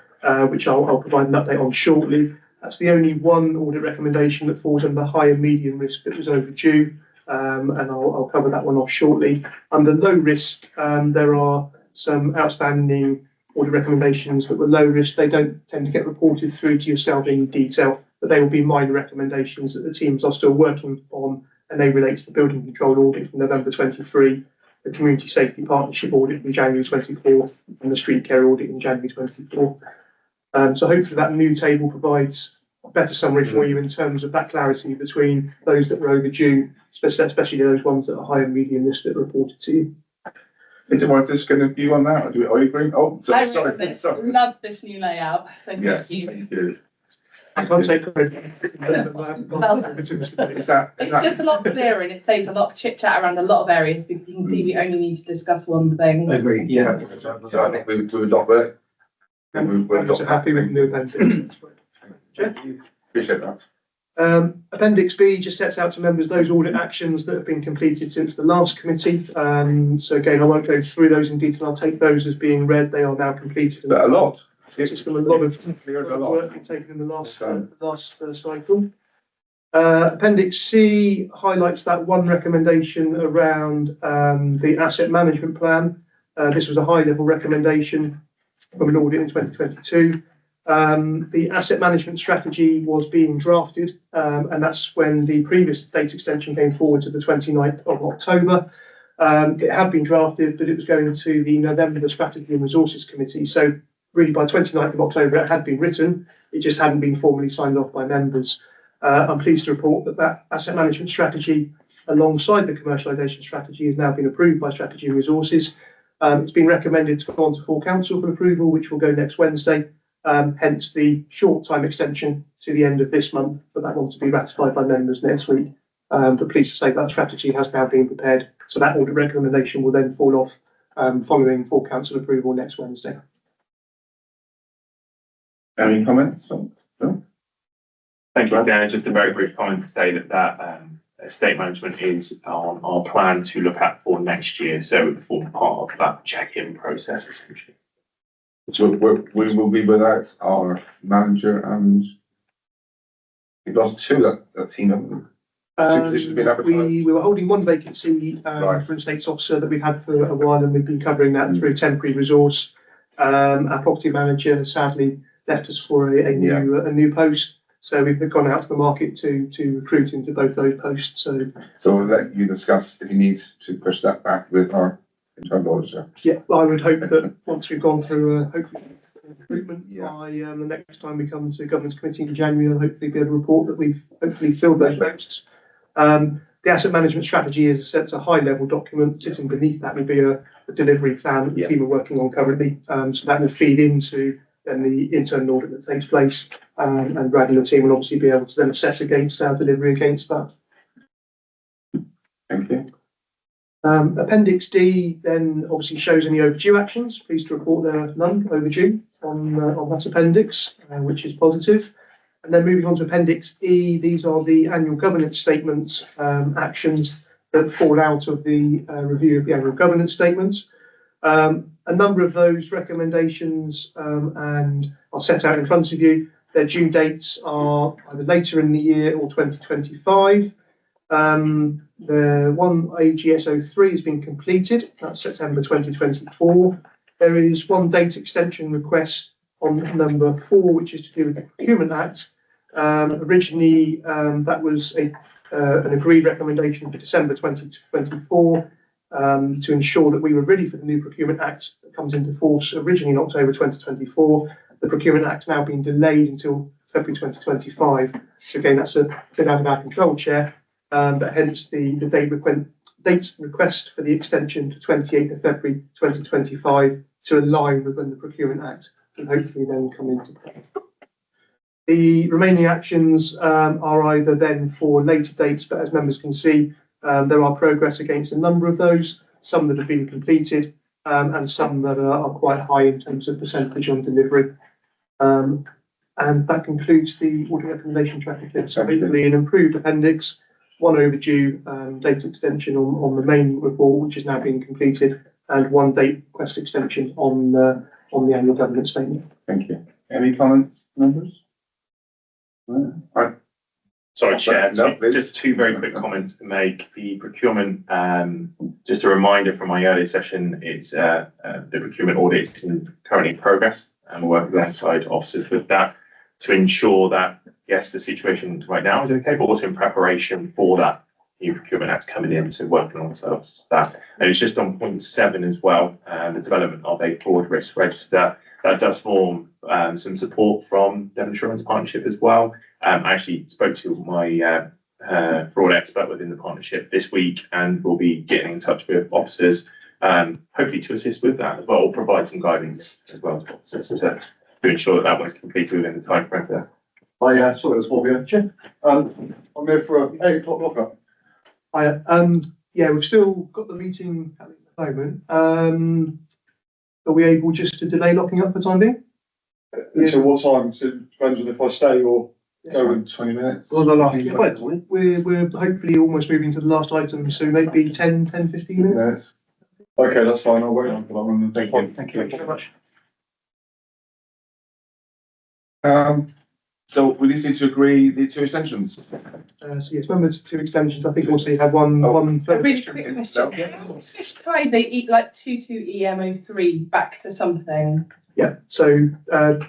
which I'll provide an update on shortly. That's the only one audit recommendation that falls under high and medium risk that was overdue, and I'll cover that one off shortly. Under low risk, there are some outstanding audit recommendations that were low risk. They don't tend to get reported through to yourself in detail, but they will be minor recommendations that the teams are still working on, and they relate to the building control audit from November 23, the community safety partnership audit in January 24, and the street care audit in January 24. So hopefully that new table provides a better summary for you in terms of that clarity between those that were overdue, especially those ones that are high and medium risk that are reported to you. Is it worth just getting a view on that? Or are you agreeing? Oh, I sorry. love this new layout. So Yes, thank you. thank you. I can't take credit. Is that It's just a lot clearer and it saves a lot of chit chat around a lot of areas because you can see we only need to discuss one thing. Agreed, yeah. So I think we would not work. I'm also happy with the new appendix. Appreciate that. Appendix B just sets out to members those audit actions that have been completed since the last committee. So again, I won't go through those in detail. I'll take those as being read. They are now completed. But a lot. It's still a lot of work being taken in the last cycle. Appendix C highlights that one recommendation around the asset management plan. This was a high level recommendation from an audit in 2022. The asset management strategy was being drafted, and that's when the previous date extension came forward to the 29th of October. It had been drafted, but it was going to the November Strategy and Resources Committee. So really by 29th of October, it had been written. It just hadn't been formally signed off by members. I'm pleased to report that that asset management strategy, alongside the commercialisation strategy, has now been approved by Strategy and Resources. It's been recommended to go on to full council for approval, which will go next Wednesday. Hence the short time extension to the end of this month for that one to be ratified by members next week. But pleased to say that strategy has now been prepared. So that audit recommendation will then fall off following full council approval next Wednesday. Any comments? No? Thank you, Dan. Just a very brief comment to say that estate management is on our plan to look at for next year. So it would form part of that check-in process essentially. So we will be without our manager, and we've lost two that team, haven't we? Two positions being advertised. We were holding one vacancy Right. for an estates officer that we've had for a while, and we've been covering that through temporary resource. Our property manager sadly left us for a new post, so we've gone out to the market to recruit into both those posts. So we'll let you discuss if you need to push that back with our internal auditor. yeah, I would hope that once we've gone through hopefully recruitment Yeah. by the next time we come to governance committee in January, and hopefully be able to report that we've hopefully filled those posts. The asset management strategy is a high level document. Sitting beneath that will be a delivery plan that the team are working on currently. So that will feed into then the internal audit that takes place, and Brad and the team will obviously be able to then assess against our delivery against that. Thank you. Appendix D then obviously shows any overdue actions. Pleased to report there are none overdue on that appendix, which is positive. And then moving on to Appendix E, these are the annual governance statements, actions that fall out of the review of the annual governance statements. A number of those recommendations and are set out in front of you. Their due dates are either later in the year or 2025. The one AGS03 has been completed, that's September 2024. There is one date extension request on number 4, which is to do with the Procurement Act. Originally, that was an agreed recommendation for December 2024 to ensure that we were ready for the new Procurement Act that comes into force originally in October 2024. The Procurement Act now being delayed until February 2025. So again, that's a bit out of our control, Chair. But hence the date request for the extension to 28th of February 2025 to align with when the Procurement Act will hopefully then come into play. The remaining actions are either then for later dates, but as members can see, there are progress against a number of those, some that have been completed and some that are quite high in terms of percentage on delivery. And that concludes the audit recommendation track. So basically an improved appendix, one overdue date extension on the main report, which is now being completed, and one date request extension on the annual governance statement. Thank you. Any comments, members? Right. Sorry, Chair, No, please. just two very quick comments to make. The procurement, just a reminder from my earlier session, it's the procurement audit is currently in progress, and we're working alongside officers with that to ensure that, yes, the situation right now is okay, but also in preparation for that new Procurement Act coming in, so working alongside officers with that. And it's just on point 7 as well, the development of a fraud risk register. That does form some support from Devon Insurance Partnership as well. I actually spoke to my fraud expert within the partnership this week, and we'll be getting in touch with officers, hopefully to assist with that as well, or provide some guidance as well to officers to ensure that one's completed within the time frame there. Sorry, that's what we have, Chair. I'm here for an 8 o'clock lockup. Yeah, we've still got the meeting happening at the moment. Are we able just to delay locking up for the time being? Until what time? So it depends on if I stay or go in 20 minutes. We're hopefully almost moving to the last item, so maybe 10, 15 minutes. Okay, that's fine. I'll wait until I'm on the. Thank you very much. So we just need to agree the 2 extensions. So yes, members, 2 extensions. I think also you had one A further. really quick question. Just try the like 22EM03 back to something. Yeah, so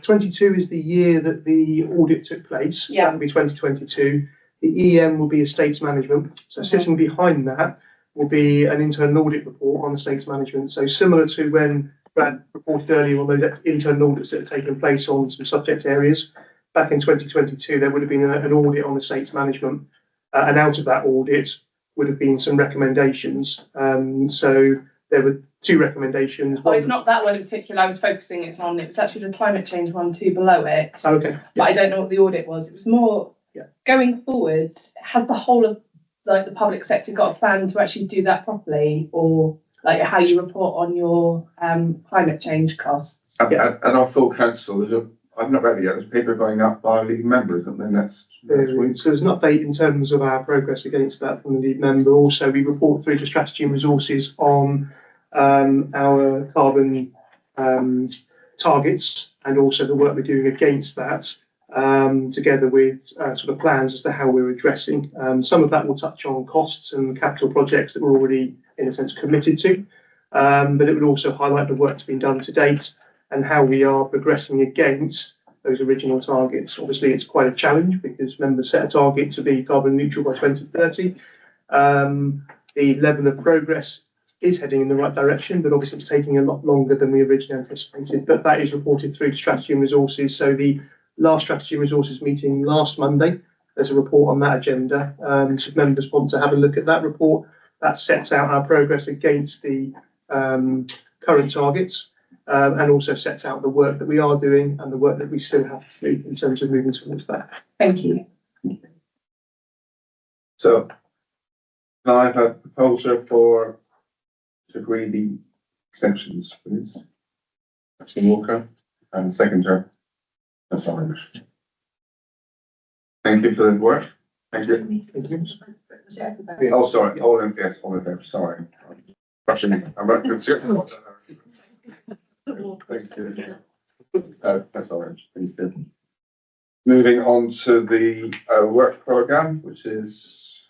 22 is the year that the audit took place. So Yeah. that will be 2022. The EM will be estates management. So sitting behind that will be an internal audit report on estates management. So similar to when Brad reported earlier on those internal audits that have taken place on some subject areas. Back in 2022, there would have been an audit on estates management, and out of that audit would have been some recommendations. So there were 2 recommendations. Well, it's not that one in particular I was focusing it on. It was actually the climate change one, 2 below it. Okay. But I don't know what the audit was. It was more going forwards. Has the whole of like the public sector got a plan to actually do that properly, or like how you report on your climate change costs? And our full council, I've not read it yet, there's paper going up by leading members, and then next week. So there's an update in terms of our progress against that from the lead member. Also, we report through to Strategy and Resources on our carbon targets, and also the work we're doing against that, together with sort of plans as to how we're addressing. Some of that will touch on costs and capital projects that we're already, in a sense, committed to. But it would also highlight the work that's been done to date and how we are progressing against those original targets. Obviously, it's quite a challenge because members set a target to be carbon neutral by 2030. The level of progress is heading in the right direction, but obviously it's taking a lot longer than we originally anticipated. But that is reported through to Strategy and Resources. So the last Strategy and Resources meeting last Monday, there's a report on that agenda. So members want to have a look at that report. That sets out our progress against the current targets, and also sets out the work that we are doing and the work that we still have to do in terms of moving towards that. Thank you. So, now I have a proposal to agree the extensions, please. Councillor Walker and seconder. That's orange. Thank you for the work. Thank you. Oh, sorry, all in, yes, all in favor, sorry. Rushing, I'm not concerned. Thank you. That's orange, thank you. Moving on to the work programme, which is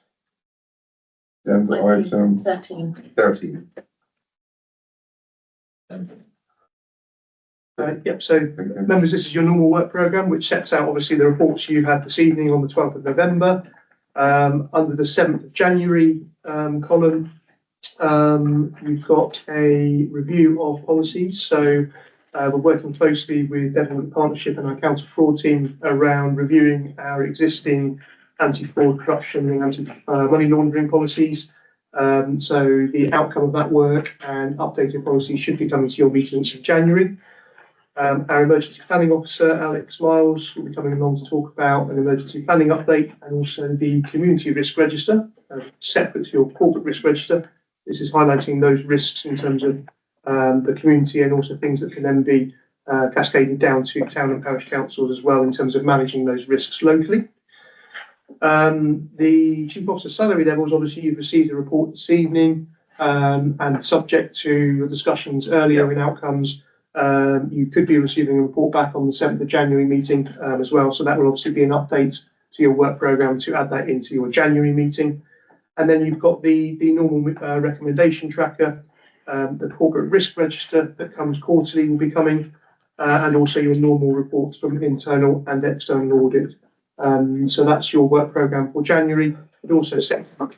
agenda item 13. Yep, so members, this is your normal work programme, which sets out obviously the reports you had this evening on the 12th of November. Under the 7th of January column, we've got a review of policies. So we're working closely with Devon Partnership and our counter fraud team around reviewing our existing anti-fraud, corruption and anti-money laundering policies. So the outcome of that work and updated policies should be coming to your meetings in January. Our emergency planning officer, Alex Miles, will be coming along to talk about an emergency planning update and also the community risk register, separate to your corporate risk register. This is highlighting those risks in terms of the community and also things that can then be cascaded down to town and parish councils as well in terms of managing those risks locally. The chief officer salary levels, obviously you've received a report this evening, and subject to your discussions earlier in outcomes, you could be receiving a report back on the 7th of January meeting as well. So that will obviously be an update to your work programme to add that into your January meeting. And then you've got the normal recommendation tracker, the corporate risk register that comes quarterly will be coming, and also your normal reports from internal and external audit. So that's your work programme for January. It also sets up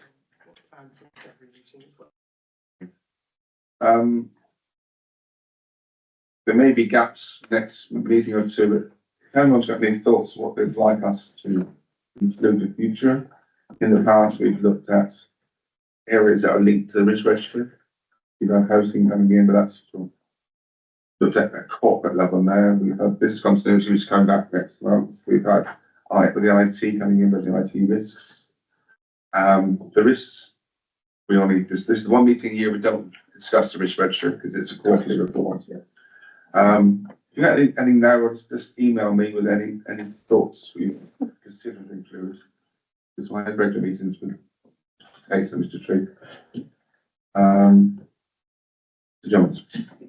there may be gaps next meeting or two, but if anyone's got any thoughts what they'd like us to include in the future, in the past we've looked at areas that are linked to the risk register. You've had housing coming in, but that's sort of looked at a corporate level now. We've had business continuity which is coming back next month. We've had with the IT coming in with the IT risks. The risks, we only, this is one meeting a year we don't discuss the risk register because it's a quarterly report. If you got any now, just email me with any thoughts we consider to include. Because my regular meetings with Mr. Tree. Mr. Jones.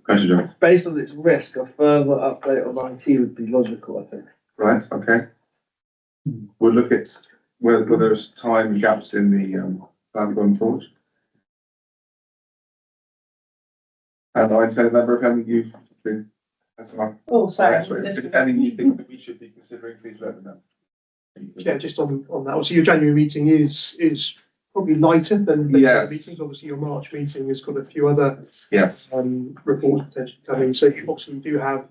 Mr. Jones. Based on its risk, a further update on IT would be logical, I think. Right, okay. We'll look at whether there's time gaps in the plan going forward. And I tell a member of having you. That's all. Oh, sorry. If anything you think that we should be considering, please let them know. Yeah, just on that. Obviously, your January meeting is probably lighter than the meetings. Obviously, your March meeting has got a few other reports potentially coming. So you obviously do have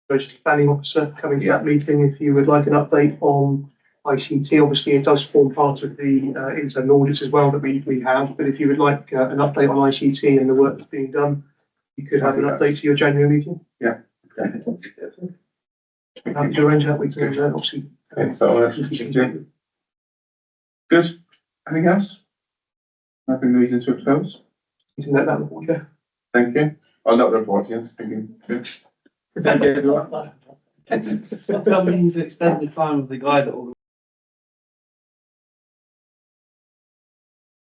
emergency planning officer coming to that meeting. If you would like an update on ICT, obviously it does form part of the internal audits as well that we have. But if you would like an update on ICT and the work that's being done, you could have an update to your January meeting. Yeah. Happy to arrange that. We can obviously. Okay, so good. Anything else? I bring the meeting to a close. You can let that report, yeah. Thank you. Oh, not the report, yes. Thank you. Good. Thank you, everyone. Tell me to extend the time of the guy that will